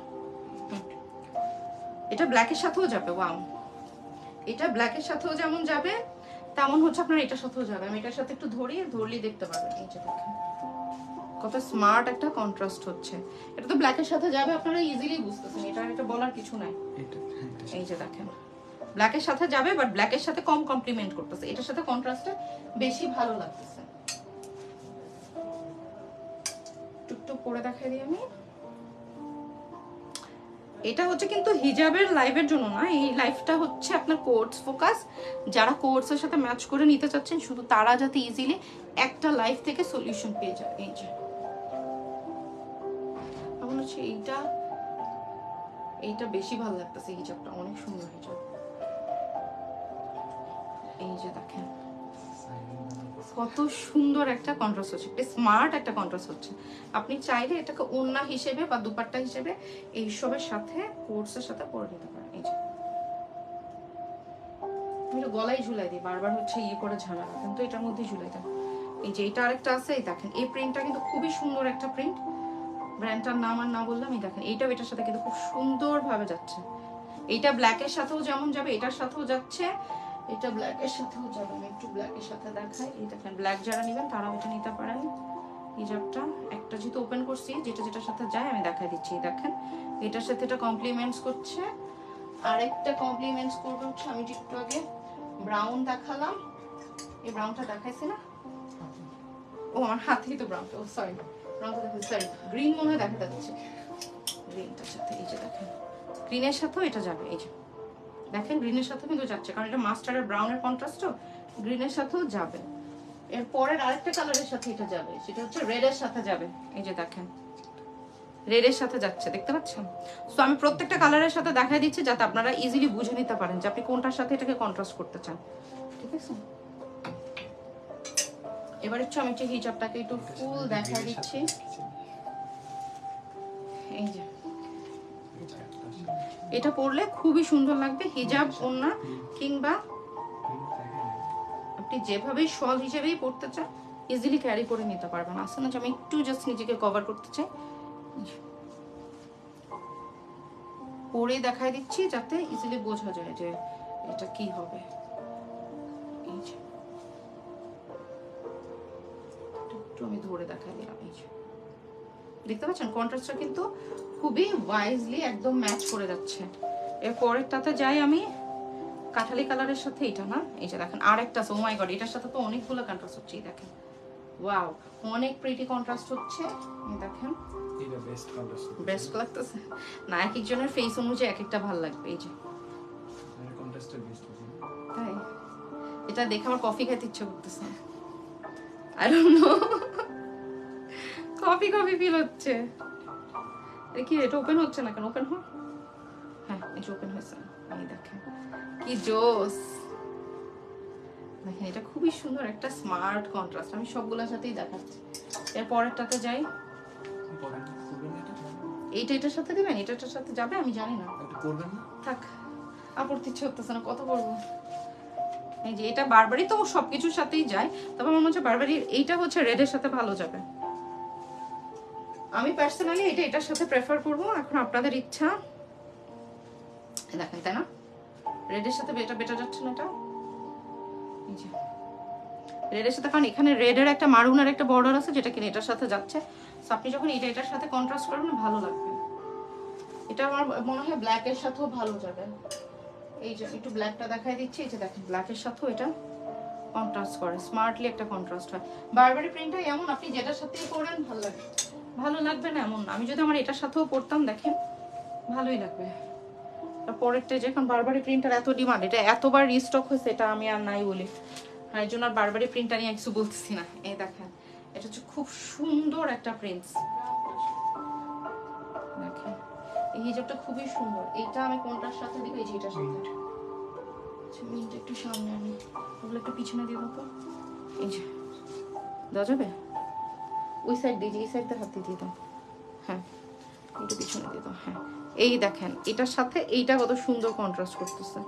এটা ব্ল্যাকের সাথেও যাবে, ওয়াও, এটা ব্ল্যাকের সাথেও যেমন যাবে তেমন হচ্ছে আপনার এটার সাথেও যাবে। আমি এটার সাথে একটু ধরলেই দেখতে পারবেন, এই যে দেখেন কত স্মার্ট একটা কন্ট্রাস্ট হচ্ছে। এটা তো ব্ল্যাকের সাথে যাবে, আপনারা ইজিলি বুঝতেছেন, এটা বলার কিছু নাই। এই যে দেখেন ব্ল্যাকের সাথে যাবে, বাট ব্ল্যাকের সাথে কম কমপ্লিমেন্ট করতেছে, এটার সাথে কন্ট্রাস্টে বেশি ভালো লাগতেছে। টুকটুক করে দেখাই দিই আমি। এটা হচ্ছে কিন্তু হিজাবের লাইভের জন্য না, এই লাইভটা হচ্ছে আপনার কোর্স ফোকাস, যারা কোর্সের সাথে ম্যাচ করে নিতে চাচ্ছেন শুধু তারা যাতে ইজিলি একটা লাইভ থেকে সলিউশন পেয়ে যায়। এই যে আমার হচ্ছে এইটা বেশি ভালো লাগতেছে, হিজাবটা অনেক সুন্দর হিজাব। এই যে দেখেন কত সুন্দর একটা কন্ট্রাস্ট হচ্ছে, স্মার্ট একটা কন্ট্রাস্ট হচ্ছে। আপনি চাইলে এটাকে ওড়না হিসেবে বা দুপাট্টা হিসেবে এইসবের সাথে কোর্সের সাথে পরে নিতে পারেন। এই যে আমি তো গলায় ঝুলাই দিই, বারবার হচ্ছে ইয়ে করে ঝামেলা, কিন্তু এটার মধ্যেই ঝুলাই দেন। এই যে এটা আরেকটা আছে, এই দেখেন এই প্রিন্টটা কিন্তু খুবই সুন্দর একটা প্রিন্ট, ব্র্যান্ডটার নাম আর না বললাম। এই দেখেন এইটাও এটার সাথে কিন্তু খুব সুন্দর ভাবে যাচ্ছে, এইটা ব্ল্যাকের সাথেও যেমন যাবে এটার সাথেও যাচ্ছে, এটা ব্ল্যাকের সাথেও যাবে। আমি একটু ব্ল্যাকের সাথে দেখাই, এই দেখেন ব্ল্যাক যারা নেবেন তারাও এটা নিতে পারেন। হিজাবটা একটা যেহেতু ওপেন করছি, যেটার সাথে যায় আমি দেখাই দিচ্ছি। দেখেন এটার সাথে এটা কমপ্লিমেন্টস করছে, আরেকটা কমপ্লিমেন্টস করবে হচ্ছে, আমি একটু আগে ব্রাউন দেখালাম, এই ব্রাউনটা দেখাইছি না, ও আমার হাতেই তো ব্রাউনটা, ও সরি ব্রাউনটা দেখাচ্ছি, সরি গ্রিন মনে হয় দেখা যাচ্ছে, গ্রিনটার সাথে এই যে দেখেন গ্রিনের সাথেও এটা যাবে। এই যে দেখেন গ্রিনের সাথে কিন্তু যাচ্ছে, কারণ এটা মাস্টার আর ব্রাউনের কন্ট্রাস্ট, গ্রিনের সাথেও যাবে। এর পরের আরেকটা কালারের সাথে এটা যাবে, সেটা হচ্ছে রেডের সাথে যাবে। এই যে দেখেন রেডের সাথে যাচ্ছে, দেখতে পাচ্ছেন। সো আমি প্রত্যেকটা কালারের সাথে দেখাই দিচ্ছি যাতে আপনারা ইজিলি বুঝে নিতে পারেন যে আপনি কোনটার সাথে এটাকে কন্ট্রাস্ট করতে চান, ঠিক আছে। এবার হচ্ছে আমি হিজাবটাকে একটু ফুল দেখাই দিচ্ছি। এই যে এটা পরলে খুবই সুন্দর লাগবে, হিজাব ওড়না কিংবা আপনি যেভাবে শল হিসেবেই পরতে চান ইজিলি ক্যারি করে নিতে পারবেন। আসলে না আমি একটু জাস্ট নিজেকে কভার করতে চাই, পরে দেখাই দিচ্ছি যাতে ইজিলি বোঝা যায় যে এটা কি হবে। এই যে একটু আমি ধরে দেখাই দিলাম, এই যে দেখতে পাচ্ছেন কন্ট্রাস্টটা কিন্তু খুবই ওয়াইজলি একদম ম্যাচ করে যাচ্ছে। এর পরেরটাতে যাই আমি কাঠালি কালারের সাথে, এটা না, এই যে দেখেন আরেকটা আছে, ও মাই গড এটার সাথে তো অনেকগুলো কন্ট্রাস্ট হচ্ছে। এই দেখেন ওয়াও অনেক প্রিটি কন্ট্রাস্ট হচ্ছে, এই দেখেন এটা বেস্ট কন্ট্রাস্ট, বেস্ট লাগতেছে না, এক একজনের ফেস অনুযায়ী এক একটা ভালো লাগবে। এই যে কন্ট্রাস্টটা বেস্ট, তাই এটা দেখে আমার কফি খেতে ইচ্ছে করতেছে, I don't know coffee feel হচ্ছে। কি এটা ওপেন হচ্ছে না কেন, ওপেন হ, হ্যাঁ এটা ওপেন হয়েছে। এই দেখেন কি জোস, দেখেন এটা খুবই সুন্দর একটা স্মার্ট কন্ট্রাস্ট, আমি সবগুলোর সাথেই দেখাচ্ছি। এর পরেরটাতে যাই, এইটা এটার সাথে দিবেন, এটার সাথে যাবে আমি জানি না, থাক আপত্তি ইচ্ছে হতেছে না, কত করবো। এই যে এটা বারবারই তো সবকিছুর সাথেই যায়, তবে আমার মনে হচ্ছে বারবারই এইটা হচ্ছে রেডের সাথে ভালো যাবে। আমি পার্সোনালি এটার সাথে প্রেফার করবো, এখন আপনাদের ইচ্ছা। দেখেন তাই না রেডের সাথে এটা বেটার যাচ্ছে না, এটা এই যে রেডের সাথে, কারণ এখানে রেডের একটা মারুন আর একটা বর্ডার আছে যেটা কিনা এটার সাথে যাচ্ছে। সো আপনি যখন এটার সাথে কন্ট্রাস্ট করবেন ভালো লাগবে। এটা আমার মনে হয় ব্ল্যাকের সাথেও ভালো যাবে। এই যে একটু ব্ল্যাকটা দেখাই দিচ্ছি, এই যে দেখেন ব্ল্যাকের সাথেও এটা কন্ট্রাস্ট করে, স্মার্টলি একটা কন্ট্রাস্ট হয়। বারবারি প্রিন্টটা এমন আপনি যেটার সাথেই পরেন ভালো লাগে, ভালো লাগবে না এমন। আমি যদি আমার এটার সাথেও পরতাম দেখেন ভালোই লাগবে। পরেরটা যখন বারবারি প্রিন্টার এত ডিমান্ড, এটা এতবার রিস্টক হয়েছে, এটা আমি আর নাই বলি, আর এই জন্য আর বারবারি প্রিন্টার নিয়ে কিছু বলতেছি না। এই দেখেন এটা হচ্ছে খুব সুন্দর একটা প্রিন্টস, দেখেন এই হিজাবটা খুবই সুন্দর। এইটা আমি কোনটার সাথে দিব? এই যে এটার সাথে। আচ্ছা মিনিট একটু সামনে আমি ওগুলো একটু পিছনে দিয়ে দাও তো। এই যে দেওয়া যাবে? ওই সাইড দিয়ে, এই সাইড দিয়ে হাত দিয়ে দাও। হ্যাঁ একটু পিছনে দিয়ে দাও। হ্যাঁ এই দেখেন এটার সাথে এইটা কত সুন্দর কন্ট্রাস্ট করতেছে।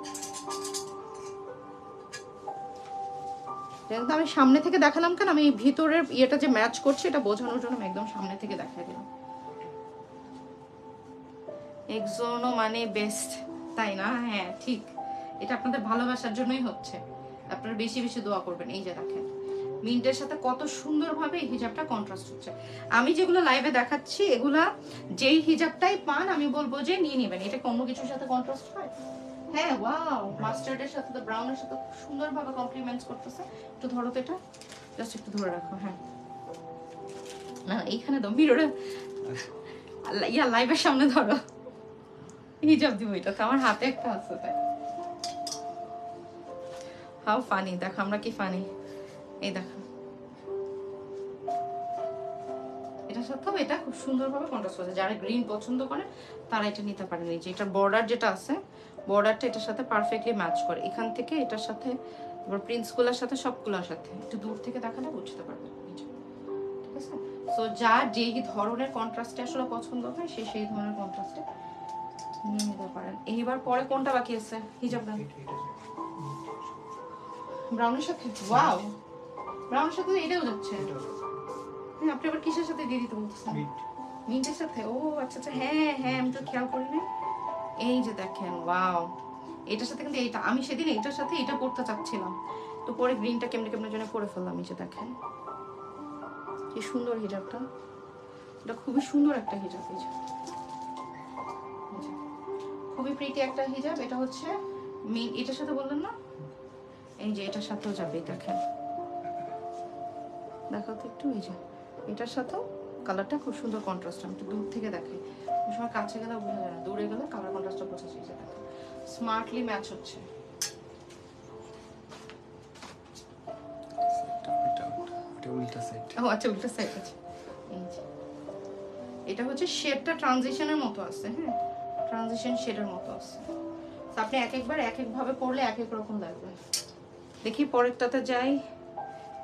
কিন্তু আমি সামনে থেকে দেখালাম কেন, আমি ভিতরের ইয়েটা যে ম্যাচ করছে এটা বোঝানোর জন্য আমি একদম সামনে থেকে দেখাই দিলাম। এক্সোনো মানে বেস্ট, তাই না? হ্যাঁ ঠিক, এটা আপনাদের ভালোবাসার জন্যই হচ্ছে, আপনারা বেশি বেশি দোয়া করবেন। এই যে দেখেন মিন্টের সাথে কত সুন্দরভাবে এই হিজাবটা কন্ট্রাস্ট হচ্ছে। আমি যেগুলো লাইভে দেখাচ্ছি এগুলা যেই হিজাবটাই পান আমি বলবো যে নিয়ে নেবেন। এটা অন্য কিছুর সাথে কন্ট্রাস্ট হয়? হ্যাঁ ওয়াও, মাস্টার্ডের সাথে তো ব্রাউনের সাথে খুব সুন্দরভাবে কমপ্লিমেন্টস করতেছে। একটু ধরো তো এটা, জাস্ট একটু ধরে রাখো। হ্যাঁ না এইখানে দাও, মিররে ইয়া লাইভের সামনে ধরো। হিজাব দিব এটা তো আমার হাতে একটা আছে তাই। হাউ ফানি, দেখো আমরা কি ফানি। এই দেখো এটার সাথেও এটা খুব সুন্দরভাবে কন্ট্রাস্ট করছে। যারা গ্রিন পছন্দ করে তারা এটা নিতে পারেন। এই যে এটার বর্ডার যেটা আছে, বর্ডারটা এটার সাথে পারফেক্টলি ম্যাচ করে। এখান থেকে এটার সাথে, তারপর প্রিন্টসগুলোর সাথে, সবগুলোর সাথে একটু দূর থেকে দেখালে বুঝতে পারবেন। ঠিক আছে, সো যার যেই ধরনের কন্ট্রাস্টে আসলে পছন্দ হয় সে সেই ধরনের কন্ট্রাস্টে নিয়ে নিতে পারেন। এইবার পরে কোনটা বাকি আছে? হিজাব না ব্রাউনের সাথে? ওয়াও, ব্রাউনের সাথে এটাও যাচ্ছে। হ্যাঁ আপনি আবার কিসের সাথে দিয়ে দিতে বলতেছেন? মিন্টের সাথে? ও আচ্ছা আচ্ছা, হ্যাঁ হ্যাঁ আমি তো খেয়াল করিনি। এই যে দেখেন ওয়াও, এটার সাথে কিন্তু এইটা, আমি সেদিন এটার সাথে এটা পড়তে চাচ্ছিলাম, তো পরে গ্রিনটা কেমনে কেমনে জন্য পরে ফেললাম। এই যে দেখেন কি সুন্দর হিজাবটা, এটা খুবই সুন্দর একটা হিজাব। এই যে খুবই প্রিটি একটা হিজাব। এটা হচ্ছে এটার সাথে বললেন না, এই যে এটার সাথেও যাবে। দেখেন দেখো তো একটু, এই যে এটার সাথেও কালারটা খুব সুন্দর কন্ট্রাস্ট। আমি একটু দূর থেকে দেখাই, ওই সময় কাছে গেলে বোঝা যায় না, দূরে গেলে কালার কন্ট্রাস্টটা বোঝা যায়। দেখো স্মার্টলি ম্যাচ হচ্ছে। ও আচ্ছা উল্টা সাইড আছে। এই যে এটা হচ্ছে শেডটা ট্রানজিশনের মতো আছে। হ্যাঁ ট্রানজিশন শেডের মতো আছে। আপনি এক একবার এক এক ভাবে পড়লে এক এক রকম লাগবে। দেখি পরেরটাতে যাই।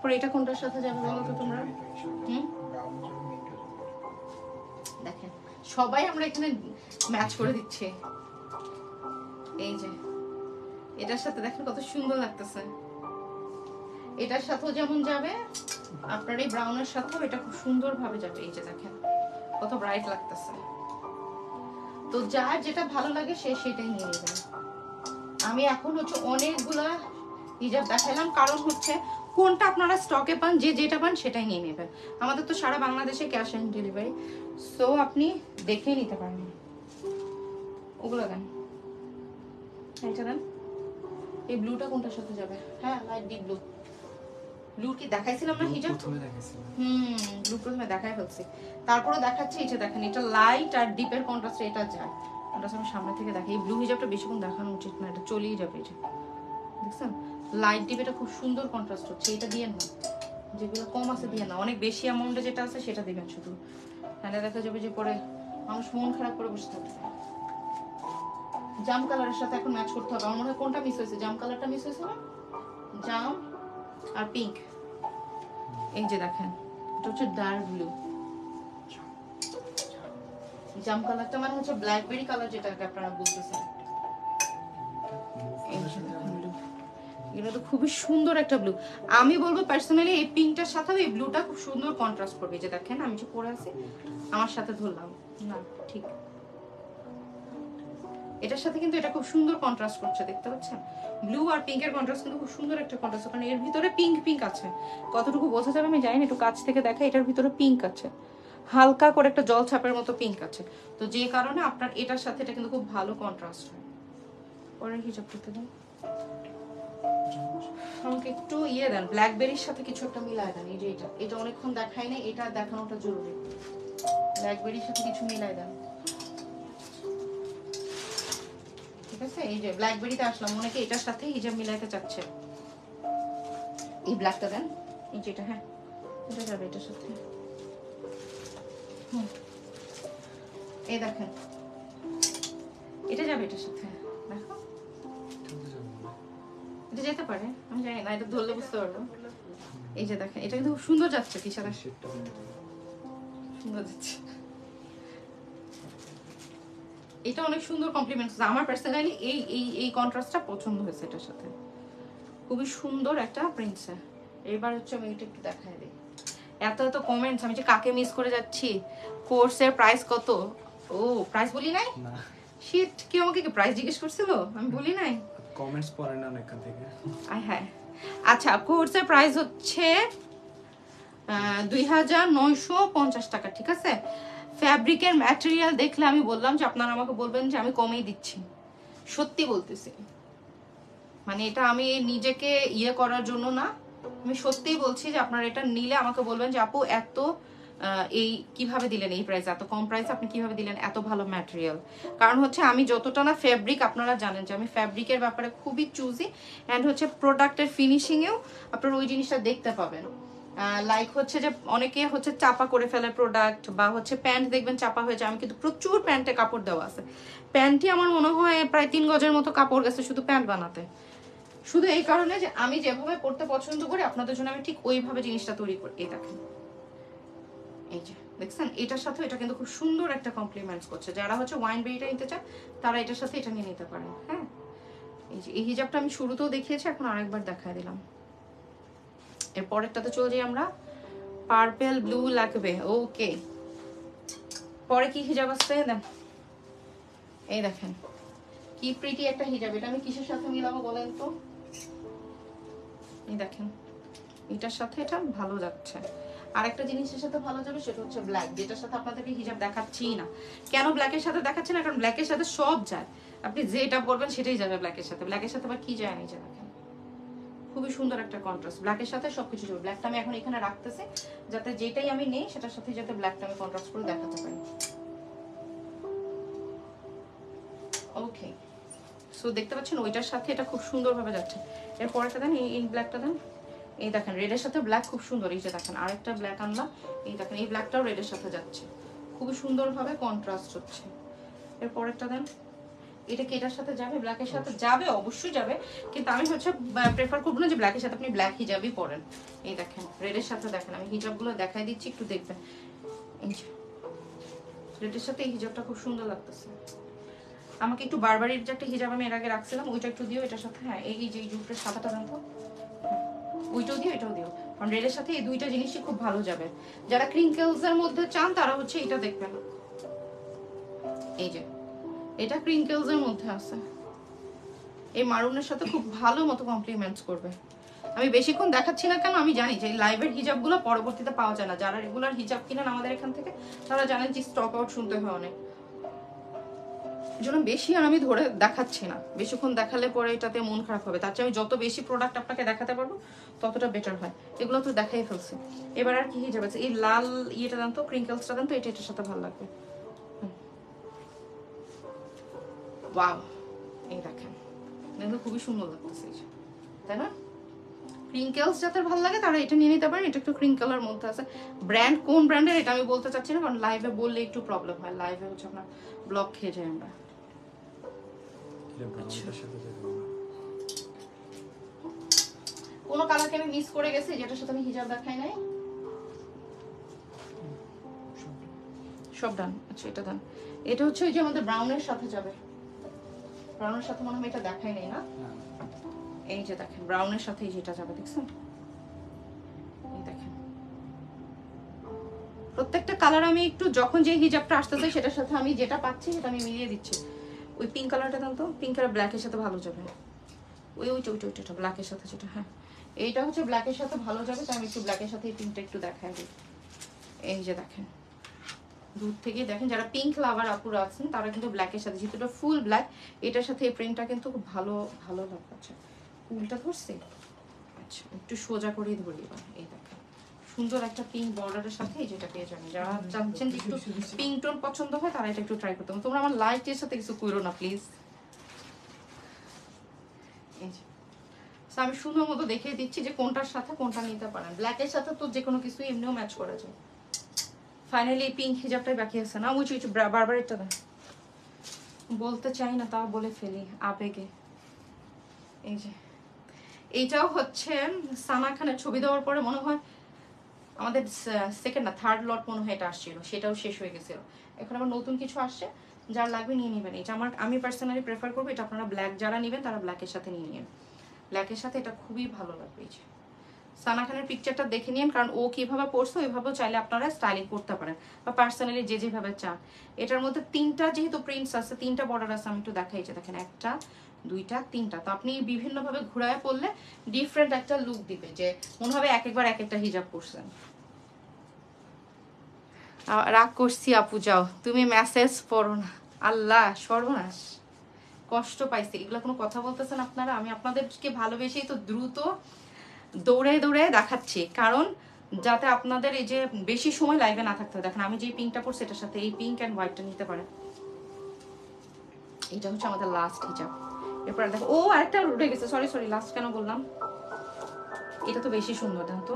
পরে এটা কোনটার সাথে যাবে বলো তো তোমরা? দেখেন সবাই আমরা এখানে ম্যাচ করে দিচ্ছি। এই যে এটার সাথে দেখেন কত সুন্দর লাগতেছে। এটার সাথেও যেমন যাবে, আপনার এই ব্রাউনের সাথেও এটা খুব সুন্দর ভাবে যাবে। এই যে দেখেন কত ব্রাইট লাগতেছে। তো যার যেটা ভালো লাগে সে সেটাই নিয়ে নেবেন। আমি এখন হচ্ছে অনেকগুলা হিজাব দেখালাম, কারণ হচ্ছে কোনটা আপনারা স্টকে পান, যে যেটা পান সেটাই নিয়ে নেবেন। আমাদের তো সারা বাংলাদেশে ক্যাশ অন ডেলিভারি, সো আপনি দেখে নিতে পারেন। ওগুলো দেন, এটা দেন। এই ব্লুটা কোনটার সাথে যাবে? হ্যাঁ লাইট ডিপ ব্লু। ব্লু কি দেখাইছিলাম না হিজাব? প্রথমে দেখাইছিলাম। ব্লু প্রথমে দেখাই ফেলছি, তারপরে দেখাচ্ছি। এটা দেখেন এটা লাইট আর ডিপের কন্ট্রাস্টে এটা যায়। কন্ট্রাস্ট আমি সামনে থেকে দেখাই। এই ব্লু হিজাবটা বেশিক্ষণ দেখানো উচিত না, এটা চলেই যাবে। এটা দেখছেন লাইট ডিপ, এটা খুব সুন্দর কন্ট্রাস্ট হচ্ছে। এটা দিয়ে না, যেগুলো কম আছে দিয়ে না, অনেক বেশি অ্যামাউন্টে যেটা আছে সেটা দিবেন শুধু, তাহলে দেখা যাবে যে পরে মানুষ মন খারাপ করে বসে থাকবে। জাম কালারের সাথে এখন ম্যাচ করতে হবে। আমার মনে হয় কোনটা মিস হয়েছে, জাম কালারটা মিস হয়েছে না? জাম আর পিঙ্ক। এই যে দেখেন এটা হচ্ছে ডার্ক ব্লু। জাম কালারটা মানে হচ্ছে ব্ল্যাকবেরি কালার, যেটাকে আপনারা বলতেছেন। এটা তো খুবই সুন্দর একটা ব্লু। আমি বলবো পার্সোনালি এই পিঙ্কটার সাথে এই ব্লুটা খুব সুন্দর কন্ট্রাস্ট করবে। যে দেখেন আমি যে পরে আছি আমার সাথে ধরলাম না, ঠিক এটার সাথে কিন্তু এটা খুব সুন্দর কন্ট্রাস্ট করছে, দেখতে পাচ্ছেন? ব্লু আর পিঙ্কের কন্ট্রাস্ট কিন্তু খুব সুন্দর একটা কন্ট্রাস্ট, কারণ এর ভিতরে পিঙ্ক পিঙ্ক আছে। কতটুকু বোঝা যাবে আমি জানি না, একটু কাছ থেকে দেখা, এটার ভিতরে পিঙ্ক আছে, হালকা করে একটা জল ছাপের মতো পিঙ্ক আছে। তো যে কারণে আপনার এটার সাথে এটা কিন্তু খুব ভালো কন্ট্রাস্ট হয়। পরের হিজাব করতে দেন, আমাকে একটু ইয়ে দেন, ব্ল্যাকবেরির সাথে কিছু একটা মিলায় দেন। এই যে এটা অনেকক্ষণ দেখাই নাই, এটা দেখানোটা জরুরি। ব্ল্যাকবেরির সাথে কিছু মিলায় দেন, ঠিক আছে? এই যে ব্ল্যাকবেরিতে আসলাম, অনেকে এটার সাথে হিজাব মিলাইতে চাচ্ছে। এই ব্ল্যাকটা দেন, এই যেটা, হ্যাঁ এটা যাবে এটার সাথে। এই দেখেন, এটা যাবে এটার সাথে, দেখো এটা যেতে পারে, আমি জানি না, এটা ধরলে বুঝতে পারবো। এই যে দেখেন, এটা কিন্তু খুব সুন্দর যাচ্ছে, কি সাথে সুন্দর যাচ্ছে। এটা অনেক সুন্দর কমপ্লিমেন্ট, আমার পার্সোনালি এই এই এই কন্ট্রাস্টটা পছন্দ হয়েছে এটার সাথে, খুবই সুন্দর একটা প্রিন্টস। এবার হচ্ছে আমি এটা একটু দেখাই দিই। এত এত কমেন্টস, আমি যে কাকে মিস করে যাচ্ছি। কোর্সের প্রাইস কত? ও প্রাইস বলি নাই, না শিট, কেউ আমাকে কি প্রাইস জিজ্ঞেস করছিল? আমি বলি নাই। কমেন্টস পড়ে না এখান থেকে। হ্যাঁ আচ্ছা, কোর্সের প্রাইস হচ্ছে 2950 টাকা, ঠিক আছে? ফ্যাব্রিকের ম্যাটেরিয়াল দেখলে আমি বললাম যে আপনারা আমাকে বলবেন যে আমি কমেই দিচ্ছি, সত্যি বলতেছি। মানে এটা আমি নিজেকে ইয়ে করার জন্য না, আমি সত্যিই বলছি যে আপনারা এটা নিলে আমাকে বলবেন যে আপু এত এই কিভাবে দিলেন, এই প্রাইস এত কম প্রাইস আপনি কিভাবে দিলেন, এত ভালো ম্যাটেরিয়াল। কারণ হচ্ছে আমি যতটা না ফ্যাব্রিক, আপনারা জানেন যে আমি ফ্যাব্রিকের ব্যাপারে খুবই চুজি, অ্যান্ড হচ্ছে প্রোডাক্টের ফিনিশিংয়েও আপনারা ওই জিনিসটা দেখতে পাবেন। লাইক হচ্ছে যে অনেকে হচ্ছে চাপা করে ফেলে প্রোডাক্ট, বা হচ্ছে প্যান্ট দেখবেন চাপা হয়ে যায়। আমি কিন্তু প্রচুর প্যান্টে কাপড় দেওয়া আছে, প্যান্টই আমার মনে হয় প্রায় 3 গজের মতো কাপড় গেছে শুধু প্যান্ট বানাতে, শুধু এই কারণে যে আমি যেভাবে পড়তে পছন্দ করি আপনাদের জন্য আমি ঠিক ওইভাবে জিনিসটা তৈরি করি। এই দেখেন, এই যে দেখছেন, এটার সাথে এটা কিন্তু খুব সুন্দর একটা কমপ্লিমেন্টস করছে। যারা হচ্ছে ওয়াইন বেরিটা নিতে চান তারা এটার সাথে এটা নিয়ে নিতে পারেন। হ্যাঁ, এই যে এই হিজাবটা আমি শুরুতেও দেখিয়েছি, এখন আরেকবার দেখায় দিলাম। এর পরেরটাতে চলে যাই আমরা, পার্পল ব্লু লাগবে। ওকে, পরে কি হিজাব আসছে দেন, এই দেখেন কি প্রিটি একটা হিজাব। এটা আমি কিসের সাথে মিলাবো বলেন তো? এই দেখেন, এটার সাথে এটা ভালো যাচ্ছে। আরেকটা জিনিসের সাথে ভালো যাবে, সেটা হচ্ছে ব্ল্যাক, যেটার সাথে আপনাদেরকে হিজাব দেখাচ্ছি না। কেন ব্ল্যাকের সাথে দেখাচ্ছি না? কারণ ব্ল্যাকের সাথে সব যায়, আপনি যেটা পরবেন সেটাই যাবে ব্ল্যাকের সাথে। ব্ল্যাকের সাথে আবার কি যায় না, এই যে দেখেন খুবই সুন্দর একটা কন্ট্রাস্ট, ব্ল্যাকের সাথে সবকিছু যাবে। ব্ল্যাকটা আমি এখন এখানে রাখতেছি, যাতে যেটাই আমি নেই সেটার সাথে যাতে ব্ল্যাকটা আমি কন্ট্রাস্ট করে দেখাতে পারি। ওকে, সো দেখতে পাচ্ছেন ওইটার সাথে এটা খুব সুন্দরভাবে যাচ্ছে। এরপরেটা দেন, এই ব্ল্যাকটা দেন। এই দেখেন রেডের সাথে ব্ল্যাক খুব সুন্দর। এই যে দেখেন আরেকটা ব্ল্যাক আনলাম, এই দেখেন এই ব্ল্যাকটাও রেডের সাথে যাচ্ছে, খুবই সুন্দরভাবে কন্ট্রাস্ট হচ্ছে। এরপরেরটা দেন, এটা কি এটার সাথে যাবে? ব্ল্যাকের সাথে যাবে, অবশ্যই যাবে, কিন্তু আমি হচ্ছে প্রেফার করবো না যে ব্ল্যাকের সাথে আপনি ব্ল্যাক হিজাবই পরেন। এই দেখেন রেডের সাথে, দেখেন আমি হিজাবগুলো দেখাই দিচ্ছি, একটু দেখবেন। এই যে রেডের সাথে এই হিজাবটা খুব সুন্দর লাগতেছে। আমাকে একটু বারবারির যে একটা হিজাব আমি এর আগে রাখছিলাম, ওইটা একটু দিও এটার সাথে। হ্যাঁ, এই যে জুটের সাদাটা দেন তো, ওইটাও দিও এটাও দিও, কারণ রেডের সাথে এই দুইটা জিনিসই খুব ভালো যাবে। যারা ক্রিঙ্কেলস এর মধ্যে চান তারা হচ্ছে এটা দেখবেন। এই যে এটা ক্রিঙ্কেলস এর মধ্যে আছে, এই মারুনের সাথে খুব ভালো মতো কমপ্লিমেন্টস করবে। আমি বেশিক্ষণ দেখাচ্ছি না কেন, আমি জানি যে লাইভের হিজাবগুলো পরবর্তীতে পাওয়া যায় না। যারা রেগুলার হিজাব কিনেন আমাদের এখান থেকে তারা জানেন যে স্টক আউট শুনতে হয় অনেক, জন্য বেশি আর আমি ধরে দেখাচ্ছি না। বেশিক্ষণ দেখালে পরে এটাতে মন খারাপ হবে, তার চেয়ে আমি যত বেশি প্রোডাক্ট আপনাকে দেখাতে পারবো ততটা বেটার হয়। এগুলো তো দেখাই ফেলছি, এবার আর কি হিজাব আছে? এই লাল ইয়েটা দেন তো, ক্রিঙ্কেলসটা দেন তো, এটার সাথে ভালো লাগবে। ওয়াও, এই দেখেন দেখলে খুবই সুন্দর লাগতেছে, তাই না? ক্রিঙ্কেলস যাদের ভালো লাগে তারা এটা নিয়ে নিতে পারেন। এটা একটু ক্রিঙ্কেলের মধ্যে আছে। ব্র্যান্ড কোন ব্র্যান্ডের এটা আমি বলতে চাচ্ছি না, কারণ লাইভে বললে একটু প্রবলেম হয়, লাইভে হচ্ছে আপনার ব্লক খেয়ে যায় আমরা। কোন কালারকে আমি মিস করে গেছি যেটার সাথে আমি হিজাব দেখাই নাই? সব ডান। আচ্ছা এটা ডান। এটা হচ্ছে ওই যে আমাদের ব্রাউনের সাথে যাবে, ব্রাউনের সাথে মনে হয় এটা দেখাই নাই না? এই যে দেখেন ব্রাউনের সাথে যেটা যাবে, দেখছেন? এই দেখেন প্রত্যেকটা কালার আমি একটু যখন যে হিজাবটা আসতেছে সেটার সাথে আমি যেটা পাচ্ছি সেটা আমি মিলিয়ে দিচ্ছি। ওই পিঙ্ক কালারটা দাম তো, পিঙ্ক কালার ব্ল্যাকের সাথে ভালো যাবে। ওইটা ব্ল্যাকের সাথে যেটা, হ্যাঁ এইটা হচ্ছে ব্ল্যাকের সাথে ভালো যাবে। তাই আমি একটু ব্ল্যাকের সাথে এই পিঙ্কটা একটু দেখাই দিই। এই যে দেখেন, দূর থেকে দেখেন, যারা পিঙ্ক লাভার আপুরা আছেন তারা কিন্তু ব্ল্যাকের সাথে, যেহেতু এটা ফুল ব্ল্যাক, এটার সাথে এই প্রিন্টটা কিন্তু খুব ভালো ভালো লাগছে। ফুলটা ধরছে, আচ্ছা একটু সোজা করেই ধরি এবার। এই দেখেন সুন্দর একটা পিঙ্ক বর্ডারের সাথে এই যেটা পেয়ে যাবেন। যারা চাচ্ছেন যে একটু পিঙ্ক টোন পছন্দ হয় তারা এটা একটু ট্রাই করতে হবে। তোমরা আমার লাইটের সাথে কিছু করো না প্লিজ। এই যে আমি সুন্দর মতো দেখিয়ে দিচ্ছি যে কোনটার সাথে কোনটা নিতে পারেন। ব্ল্যাকের সাথে তো যে কোনো কিছু এমনিও ম্যাচ করা যায়। ফাইনালি পিঙ্ক হিজাবটাই বাকি আছে না, উঁচু উঁচু বারবার এটা দেয়, বলতে চাই না তাও বলে ফেলি আবেগে। এই যে এইটাও হচ্ছে সানা খানের ছবি দেওয়ার পরে মনে হয় আমাদের সেকেন্ড না থার্ড লট মনে হয় এটা আসছিল, সেটাও শেষ হয়ে গেছিল। এখন আবার নতুন কিছু আসছে, যার লাগবে নিয়ে নেবেন। এটা আমি পার্সোনালি প্রেফার করবো এটা আপনারা ব্ল্যাক যারা নেবেন তারা ব্ল্যাকের সাথে নিয়ে নেবেন। ব্ল্যাকের সাথে এটা খুবই ভালো লাগবে। এই যে সানা খানের পিকচারটা দেখে নিন, কারণ ও কিভাবে পড়ছে ওইভাবেও চাইলে আপনারা স্টাইলিং করতে পারেন, বা পার্সোনালি যে যেভাবে চান। এটার মধ্যে তিনটা যেহেতু প্রিন্টস আছে, তিনটা বর্ডার আছে, আমি একটু দেখাই। যে দেখেন একটা, দুইটা, তিনটা। তো আপনি বিভিন্নভাবে ঘুরায় পড়লে ডিফারেন্ট একটা লুক দিবে, যে মনে হবে এক একবার এক একটা হিজাব পরছেন। রাগ করছি আপু, যাও তুমি মেসেজ পড়ো না। আল্লাহ সর্বনাশ, কষ্ট পাইছি। এগুলো কোনো কথা বলতেছেন আপনারা? আমি আপনাদেরকে ভালোবেসেই তো দ্রুত দৌড়ে দৌড়ে দেখাচ্ছি, কারণ যাতে আপনাদের এই যে বেশি সময় লাইভে না থাকতে হয়। দেখেন আমি যে পিঙ্কটা পরছি এটার সাথে এই পিঙ্ক অ্যান্ড হোয়াইটটা নিতে পারেন। এটা হচ্ছে আমাদের লাস্ট হিজাব। এরপর দেখো, ও আরেকটা উঠে গেছে, সরি লাস্ট কেন বললাম। এটা তো বেশি সুন্দর, দেন তো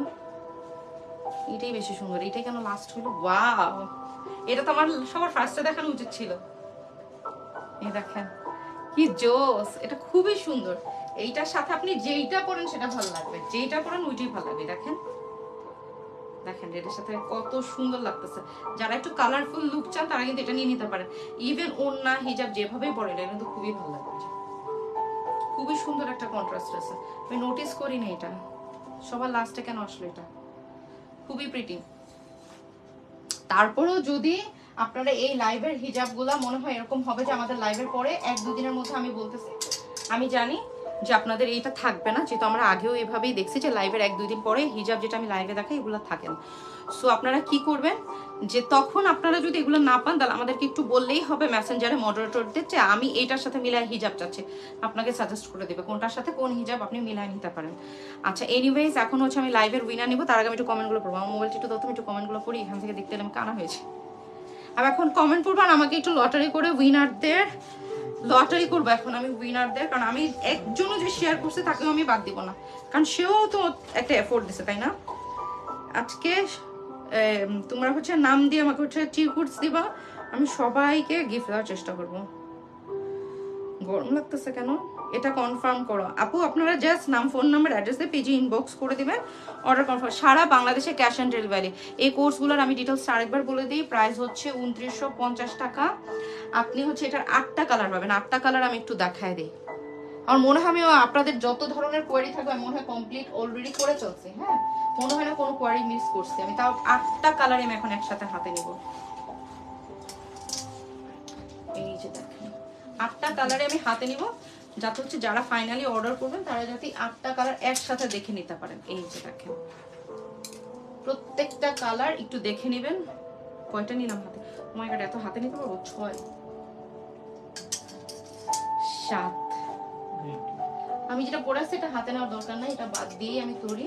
এটাই বেশি সুন্দর। এটাই কেন লাস্ট হলো? ওয়াও, এটা তো আমার সবার ফার্স্টে দেখানো উচিত ছিল। এই দেখেন কি জোস, এটা খুবই সুন্দর। এইটার সাথে আপনি যেইটা পরেন সেটা ভালো লাগবে, যেইটা পরেন ওইটাই ভালো লাগবে। দেখেন দেখেন এটার সাথে কত সুন্দর লাগতেছে। যারা একটু কালারফুল লুক চান তারা কিন্তু এটা নিয়ে নিতে পারেন। ইভেন ওড়না হিজাব যেভাবে পরেন এটা কিন্তু খুবই ভালো লাগবে। খুবই সুন্দর একটা কন্ট্রাস্ট আছে, আমি নোটিস করি না এটা। সবার লাস্টে কেন আসলো এটা? খুবই প্রিটি। তারপরেও যদি আপনারা এই লাইভের হিজাবগুলা মনে হয় এরকম হবে যে আমাদের লাইভের পরে 1-2 দিনের মধ্যে, আমি বলতেছি আমি জানি যে আপনাদের এইটা থাকবে না, যেহেতু আমরা আগেও এভাবেই দেখছি যে লাইভের 1-2 দিন পরে হিজাব যেটা আমি লাইভে দেখাই এগুলো থাকে না। সো আপনারা কি করবেন, যে তখন আপনারা যদি এগুলো না পান তাহলে আমাদেরকে একটু বললেই হবে মেসেঞ্জারে মডারেটরদের, যে আমি এইটার সাথে মিলাই হিজাব চাচ্ছি, আপনাকে সাজেস্ট করে দেবে কোনটার সাথে কোন হিজাব আপনি মিলাই নিতে পারেন। আচ্ছা এনিওয়েজ, এখন হচ্ছে আমি লাইভের উইনার নিব, তার আগে আমি একটু কমেন্টগুলো পড়বো। আমার মোবাইলটা একটু দাও, তুমি একটু কমেন্টগুলো পড়ি, এখান থেকে দেখতে এলাম কানা হয়েছে। আমি এখন কমেন্ট পড়বো আর আমাকে একটু লটারি করে উইনারদের লটারি করবো এখন আমি উইনারদের, কারণ আমি একজনও যে শেয়ার করছে তাকেও আমি বাদ দিব না, কারণ সেও তো একটা এফোর্ট দিছে, তাই না? আজকে তোমরা হচ্ছে নাম দিয়ে আমাকে হচ্ছে চিরকুটস দিবা, আমি সবাইকে গিফট দেওয়ার চেষ্টা করব। গরম লাগতেছে কেন? এটা কনফার্ম করো আপু। আপনারা জাস্ট নাম, ফোন নাম্বার, অ্যাড্রেস দিয়ে পেজে ইনবক্স করে দিবেন, অর্ডার কনফার্ম। সারা বাংলাদেশে ক্যাশ অন ডেলিভারি। এই কোর্সগুলোর আমি ডিটেলস আরেকবার বলে দিই। প্রাইস হচ্ছে 2950 টাকা। আপনি হচ্ছে এটার 8টা কালার পাবেন। 8টা কালার আমি একটু দেখায় দিই। আমার মনে হয় আমি আপনাদের যত ধরনের কোয়ারি থাকবে আমি মনে হয় কমপ্লিট অলরেডি করে চলছি। হ্যাঁ, মনে হয় না কোনো কোয়ারি মিস করছি আমি। তাও 8টা কালার আমি এখন একসাথে হাতে নিব। এই যে দেখেন 8টা কালারে আমি হাতে নিব, যাতে হচ্ছে যারা ফাইনালি অর্ডার করবেন তারা যাতে 8টা কালার একসাথে দেখে নিতে পারেন। এই যে দেখেন প্রত্যেকটা কালার একটু দেখে নেবেন। কয়টা নিলাম হাতে? ও মাই গড, এত হাতে নিতে পারবো? 6 7। আমি যেটা পরে আসছি এটা হাতে নেওয়ার দরকার নাই, এটা বাদ দিয়ে আমি করি।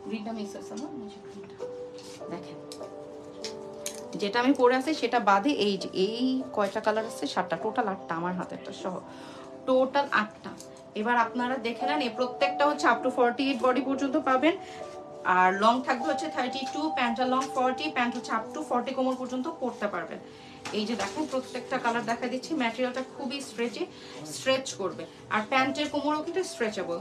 গ্রিনটা মিক্স আছে না? দেখেন যেটা আমি পরে আছি সেটা বাদে এই যে এই কয়টা কালার আছে? 7টা, টোটাল 8টা আমার হাতেরটা সহ, টোটাল 8টা। এবার আপনারা দেখে নেন, এই প্রত্যেকটা হচ্ছে আপ টু 48 বডি পর্যন্ত পাবেন, আর লং থাকবে হচ্ছে 32, প্যান্টটা লং 40, প্যান্ট হচ্ছে আপ টু 40 কোমর পর্যন্ত পরতে পারবেন। এই যে দেখেন প্রত্যেকটা কালার দেখা দিচ্ছি। ম্যাটেরিয়ালটা খুবই স্ট্রেচ করবে, আর প্যান্টের কোমরও কিন্তু স্ট্রেচেবল।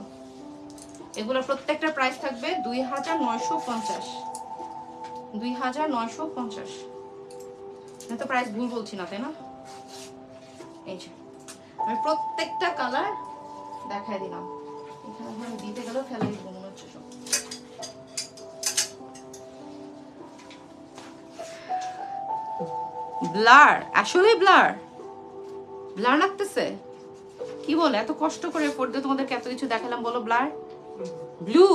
এগুলো প্রত্যেকটা প্রাইস থাকবে 2950। 2950। আমি তো প্রাইস ভুল বলছি না, তাই না? এই যে আমি প্রত্যেকটা কালার দেখায় দিলাম। এখানে আমি দিতে গেলেও ফেলাই দিব মনে হচ্ছে সব। ব্লার, আসলে ব্লার ব্লার লাগতেছে? কি বলে, এত কষ্ট করে এফোর্ট দিয়ে তোমাদেরকে এত কিছু দেখালাম, বলো ব্লার? ব্লু,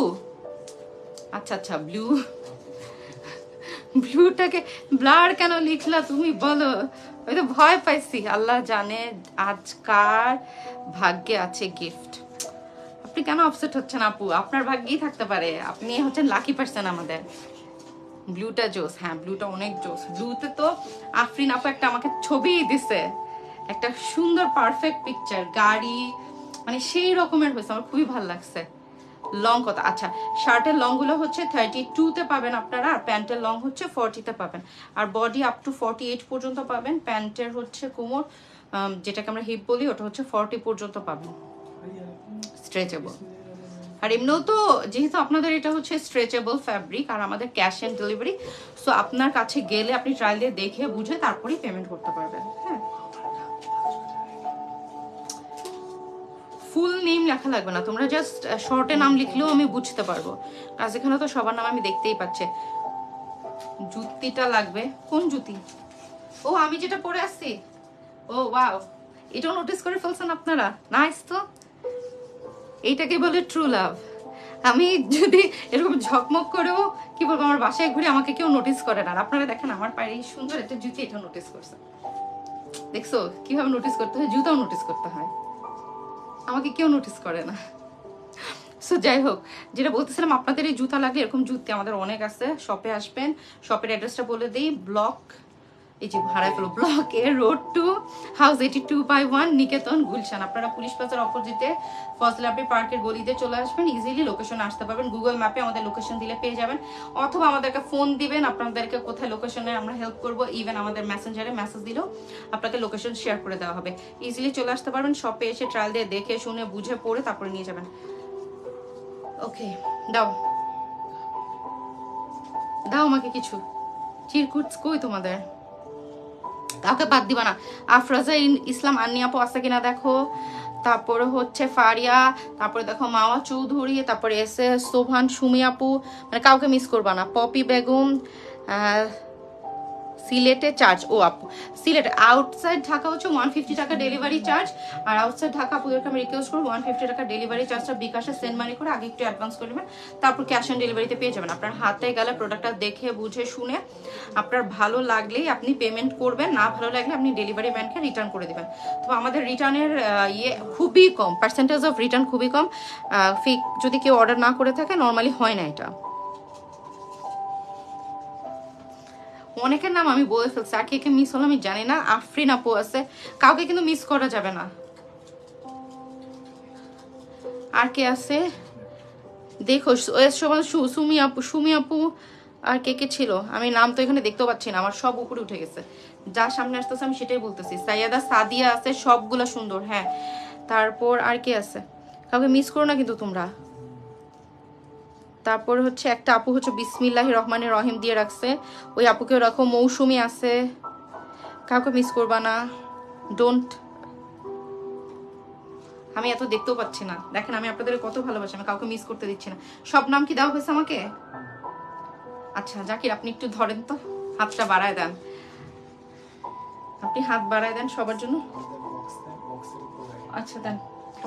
আচ্ছা আচ্ছা ব্লু। ব্লুটাকে ব্লার কেন লিখলা তুমি বলো? আমি তো ভয় পাইছি। আল্লাহ জানে আজকার ভাগ্যে আছে গিফট। আপনি কেন আপসেট হচ্ছেন আপু? আপনার ভাগ্যেই থাকতে পারে, আপনি হচ্ছেন লাকি পারসন আমাদের। ব্লুটা জোস, হ্যাঁ ব্লুটা অনেক জোস। ব্লুতে তো আফরিন আপু একটা আমাকে ছবি দিছে, একটা সুন্দর পারফেক্ট পিকচার, গাড়ি, মানে সেই রকমের হয়েছে, আমার খুবই ভালো লাগছে। লং কত? আচ্ছা, শার্টের লং গুলো হচ্ছে 32-তে পাবেন আপনারা, আর প্যান্টের লং হচ্ছে 40-তে পাবেন, আর বডি আপ টু 48 পর্যন্ত পাবেন। প্যান্টের হচ্ছে কোমর, যেটাকে আমরা হিপ বলি, ওটা হচ্ছে 40 পর্যন্ত পাবেন, স্ট্রেচেবল। আর এমনিও তো যেহেতু আপনাদের এটা হচ্ছে স্ট্রেচেবল ফ্যাব্রিক আর আমাদের ক্যাশ অন ডেলিভারি, সো আপনার কাছে গেলে আপনি ট্রায়াল দিয়ে দেখে বুঝে তারপরেই পেমেন্ট করতে পারবেন। হ্যাঁ, ফুল নেম লেখা লাগবে না, তোমরা জাস্ট শর্টে নাম লিখলেও আমি বুঝতে পারবো, কাজ এখানে তো সবার নাম আমি দেখতেই পাচ্ছি। জুতিটা লাগবে, কোন জুতি? ও আমি যেটা পরে আসছি, ও ওয়াও, এটাও নোটিস করে ফেলছেন আপনারা, নাইস তো। এইটাকে বলে ট্রু লাভ। আমি যদি এরকম ঝকমক করেও কি বলবো, আমার বাসায় ঘুরে আমাকে কেউ নোটিস করে না, আপনারা দেখেন আমার পায়ে এই সুন্দর একটা জুতি, এটা নোটিস করছে। দেখছো কিভাবে নোটিস করতে হয়? জুতাও নোটিস করতে হয়, আমাকে কেউ নোটিস করে না। সো যাই হোক, যেটা বলতেছিলাম, আপনাদের এই জুতা লাগলে এরকম জুতি আমাদের অনেক আছে, শপে আসবেন। শপের অ্যাড্রেসটা বলে দিই, ব্লক, এই যে ভাড়ায় ফেলো, block A road two house 82/1 Niketan, Gulshan. আপনারা পুলিশ প্লাজার অপোজিটে ফজলাপি পার্কের গলিতে চলে আসবেন, ইজিলি লোকেশনে আসতে পারবেন। গুগল ম্যাপে আমাদের লোকেশন দিলে পেয়ে যাবেন, অথবা আমাদেরকে ফোন দিবেন, আপনাদেরকে কোথায় লোকেশনে আমরা হেল্প করব। ইভেন আমাদের মেসেঞ্জারে মেসেজ দিলেও আপনাকে লোকেশন শেয়ার করে দেওয়া হবে। ইজিলি চলে আসতে পারবেন, শপে এসে ট্রায়াল দিয়ে দেখে শুনে বুঝে পড়ে তারপরে নিয়ে যাবেন। ওকে, দাও দাও আমাকে কিছু। চিরকুট কই তোমাদের? কাউকে বাদ দিবা না। আফরাজা ইসলাম আন্নি আপু আছে কিনা দেখো, তারপরে হচ্ছে ফারিয়া, তারপরে দেখো মাওয়া চৌধুরী, তারপরে এস এ সোভান, সুমি আপু, মানে কাউকে মিস করবা না। পপি বেগম, সিলেটে চার্জ, ও আপু সিলেট আউটসাইড ঢাকা হচ্ছে 150 টাকা ডেলিভারি চার্জ, আর আউটসাইড ঢাকা আপুদেরকে আমি রিকোয়েস্ট করবো 150 টাকা ডেলিভারি চার্জটা বিকাশে সেন্ড মানি করে আগে একটু অ্যাডভান্স করে নেবেন, তারপর ক্যাশ অন ডেলিভারিতে পেয়ে যাবেন। আপনার হাতে গেলে প্রোডাক্টটা দেখে বুঝে শুনে আপনার ভালো লাগলেই আপনি পেমেন্ট করবেন, না ভালো লাগলে আপনি ডেলিভারি ম্যানকে রিটার্ন করে দেবেন। তো আমাদের রিটার্নের ইয়ে খুবই কম, পার্সেন্টেজ অফ রিটার্ন খুবই কম। ফিক যদি কেউ অর্ডার না করে থাকে, নর্মালি হয় না এটা। অনেকের নাম আমি বলে ফেলছি, আর কে কে মিস হলো আমি জানি না। আফরিন আপু আছে, কাউকে কিন্তু মিস করা যাবে না। আর কে আছে দেখো, সুমি আপু, আর কে কে ছিল আমি নাম তো এখানে দেখতেও পাচ্ছি না, আমার সব উপরে উঠে গেছে, যা সামনে আসতেছে আমি সেটাই বলতেছি। সাইয়াদা সাদিয়া আছে, সবগুলা সুন্দর। হ্যাঁ, তারপর আর কে আছে, কাউকে মিস করো না কিন্তু তোমরা। তারপর হচ্ছে একটা আপু হচ্ছে বিসমিল্লাহির রহমানির রহিম দিয়ে রাখছে, ওই আপুকেও রাখো। মৌসুমি আছে, কাউকে মিস করবা না। ডোন্ট, আমি এত দেখতেও পাচ্ছি না, দেখেন আমি আপনাদের কত ভালোবাসি, আমি কাউকে মিস করতে দিচ্ছি না। সব নাম কি দেওয়া হয়েছে আমাকে? আচ্ছা জাকির, আপনি একটু ধরেন তো, হাতটা বাড়ায় দেন, আপনি হাত বাড়ায় দেন সবার জন্য। আচ্ছা দেন,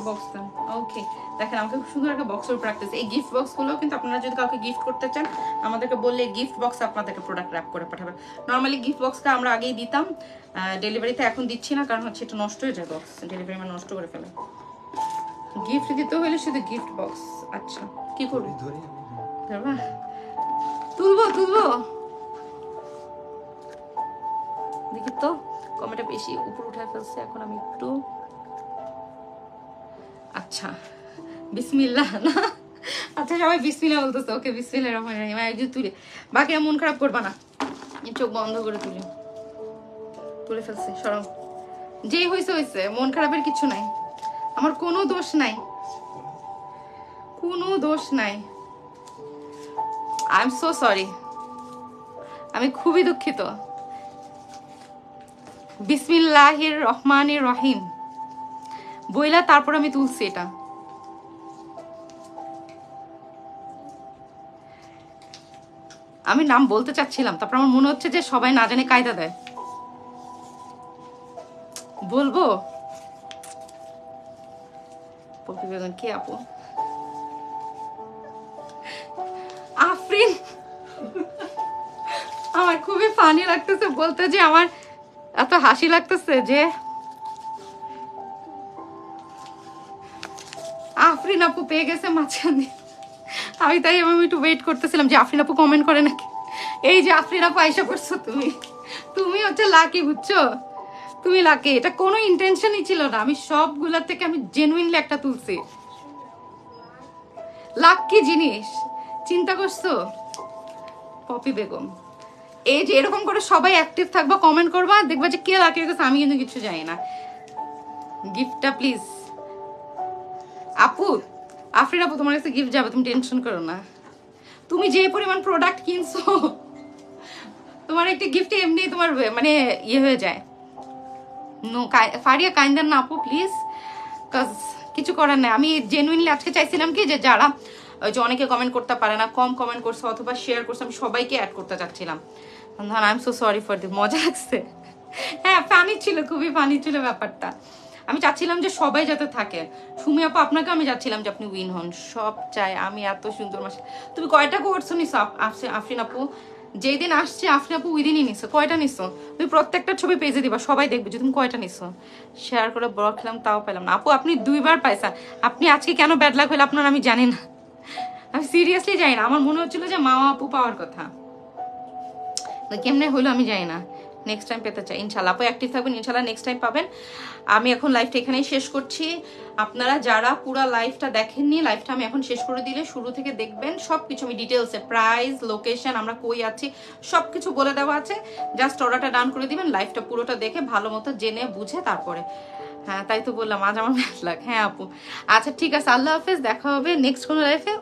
বক্স দেন। ওকে, দেখেন আমাকে খুব সুন্দর একটা বক্সের উপর রাখতেছে। এই গিফট বক্স গুলো কিন্তু আপনারা যদি কাউকে গিফট করতে চান, আমাদেরকে বললে গিফট বক্স আপনাদেরকে প্রোডাক্ট র্যাপ করে পাঠাবে। নর্মালি গিফট বক্সটা আমরা আগেই দিতাম, ডেলিভারিতে এখন দিচ্ছি না, কারণ হচ্ছে এটা নষ্ট হয়ে যায়, বক্স ডেলিভারি মানে নষ্ট করে ফেলে। গিফট দিতে হলে শুধু গিফট বক্স। আচ্ছা কি করবি, ধরবা? তুলবো তুলবো, দেখি তো কমেন্টটা বেশি উপর উঠায় ফেলছে, এখন আমি একটু, আচ্ছা বিসমিল্লাহ না, আচ্ছা সবাই বিসমিল্লাহ বলতেছে, ওকে বিসমিল্লাহির রহমানির রহিম। একটু তুলে, বাকিরা মন খারাপ করবা না, চোখ বন্ধ করে তুলি, তুলে ফেলছে, সরম, যেই হয়েছে হয়েছে, মন খারাপের কিছু নাই, আমার কোনো দোষ নাই, কোনো দোষ নাই। আই এম সো সরি, আমি খুবই দুঃখিত। বিসমিল্লাহির রহমানির রহিম বইলা তারপর আমি তুলছি এটা। আমি নাম বলতে চাচ্ছিলাম, তারপর আমার মনে হচ্ছে যে সবাই না জানে কায়দা দেয়। বলবো পপি বেগম কে আপু? আফরিন। আমার খুবই ফানি লাগতেছে বলতে, যে আমার এত হাসি লাগতেছে যে আফরিন আপু পেয়ে গেছে মাঝখানে। আমি তাই আমি একটু ওয়েট করতেছিলাম যে আফরিন আপু কমেন্ট করে নাকি। এই যে আফরিন আপু আইসা পড়ছো তুমি, তুমি হচ্ছে লাকি, বুঝছো? তুমি লাকি। এটা কোনো ইন্টেনশনই ছিল না, আমি সবগুলোর থেকে আমি জেনুইনলি একটা তুলছি। লাকি জিনিস চিন্তা করছো পপি বেগম। এই যে এরকম করে সবাই অ্যাক্টিভ থাকবা, কমেন্ট করবা, দেখবা যে কে লাকি হয়ে গেছে, আমি কিন্তু কিছু জানি না। গিফটটা প্লিজ আপু, আফরিন আপু তোমার কাছে গিফট যাবে, তুমি টেনশন করো না। তুমি যে পরিমাণ প্রোডাক্ট কিনছো, তোমার একটা গিফট এমনি তোমার মানে ইয়ে হয়ে যায়। নো ফারিয়া কাইন্ডার না আপু প্লিজ, কজ কিছু করার নাই। আমি জেনুইনলি আজকে চাইছিলাম কি যে যারা ওই যে অনেকে কমেন্ট করতে পারে না, কম কমেন্ট করছে অথবা শেয়ার করছে, আমি সবাইকে অ্যাড করতে চাচ্ছিলাম। I am so sorry for this. মজা লাগছে, হ্যাঁ ফানি ছিল, খুবই ফানি ছিল ব্যাপারটা। আমি চাচ্ছিলাম যে সবাই যাতে থাকে। সুমি আপু আপনাকে আমি চাচ্ছিলাম যে আপনি উইন হন, সব চাই আমি। এত সুন্দর মাসে তুমি কয়টা কোর্স নিছো আফরিন আপু? যেই দিন আসছে আফরিন আপু ওই দিনই নিছো। কয়টা নিছো? তুমি প্রত্যেকটা ছবি পেজে দিবা, সবাই দেখবে যে তুমি কয়টা নিছো। শেয়ার করে বড় খেলাম তাও পেলাম না। আপু আপনি 2 বার পাইছেন। আপনি আজকে কেন ব্যাড লাক হলো আপনার আমি জানি না, আমি সিরিয়াসলি জানি না। আমার মনে হচ্ছিল যে মামা আপু পাওয়ার কথা, কেমনে হলো আমি জানি না। নেক্সট টাইম পেতে চাই ইনশাল্লাহ। আপু অ্যাক্টিভ থাকবেন, ইনশাল্লাহ নেক্সট টাইম পাবেন। আমি এখন লাইভটা এখানেই শেষ করছি। আপনারা যারা পুরো লাইভটা দেখেননি, লাইভটা আমি এখন শেষ করে দিলে শুরু থেকে দেখবেন। সব কিছু আমি ডিটেলসে, প্রাইস, লোকেশন, আমরা কই আছি সব কিছু বলে দেওয়া আছে। জাস্ট অর্ডারটা ডান করে দিবেন, লাইভটা পুরোটা দেখে ভালো মতো জেনে বুঝে তারপরে। হ্যাঁ তাই তো বললাম আজ আমার ভালো লাগে। হ্যাঁ আপু আচ্ছা ঠিক আছে, আল্লাহ হাফেজ, দেখা হবে নেক্সট কোনো লাইফে।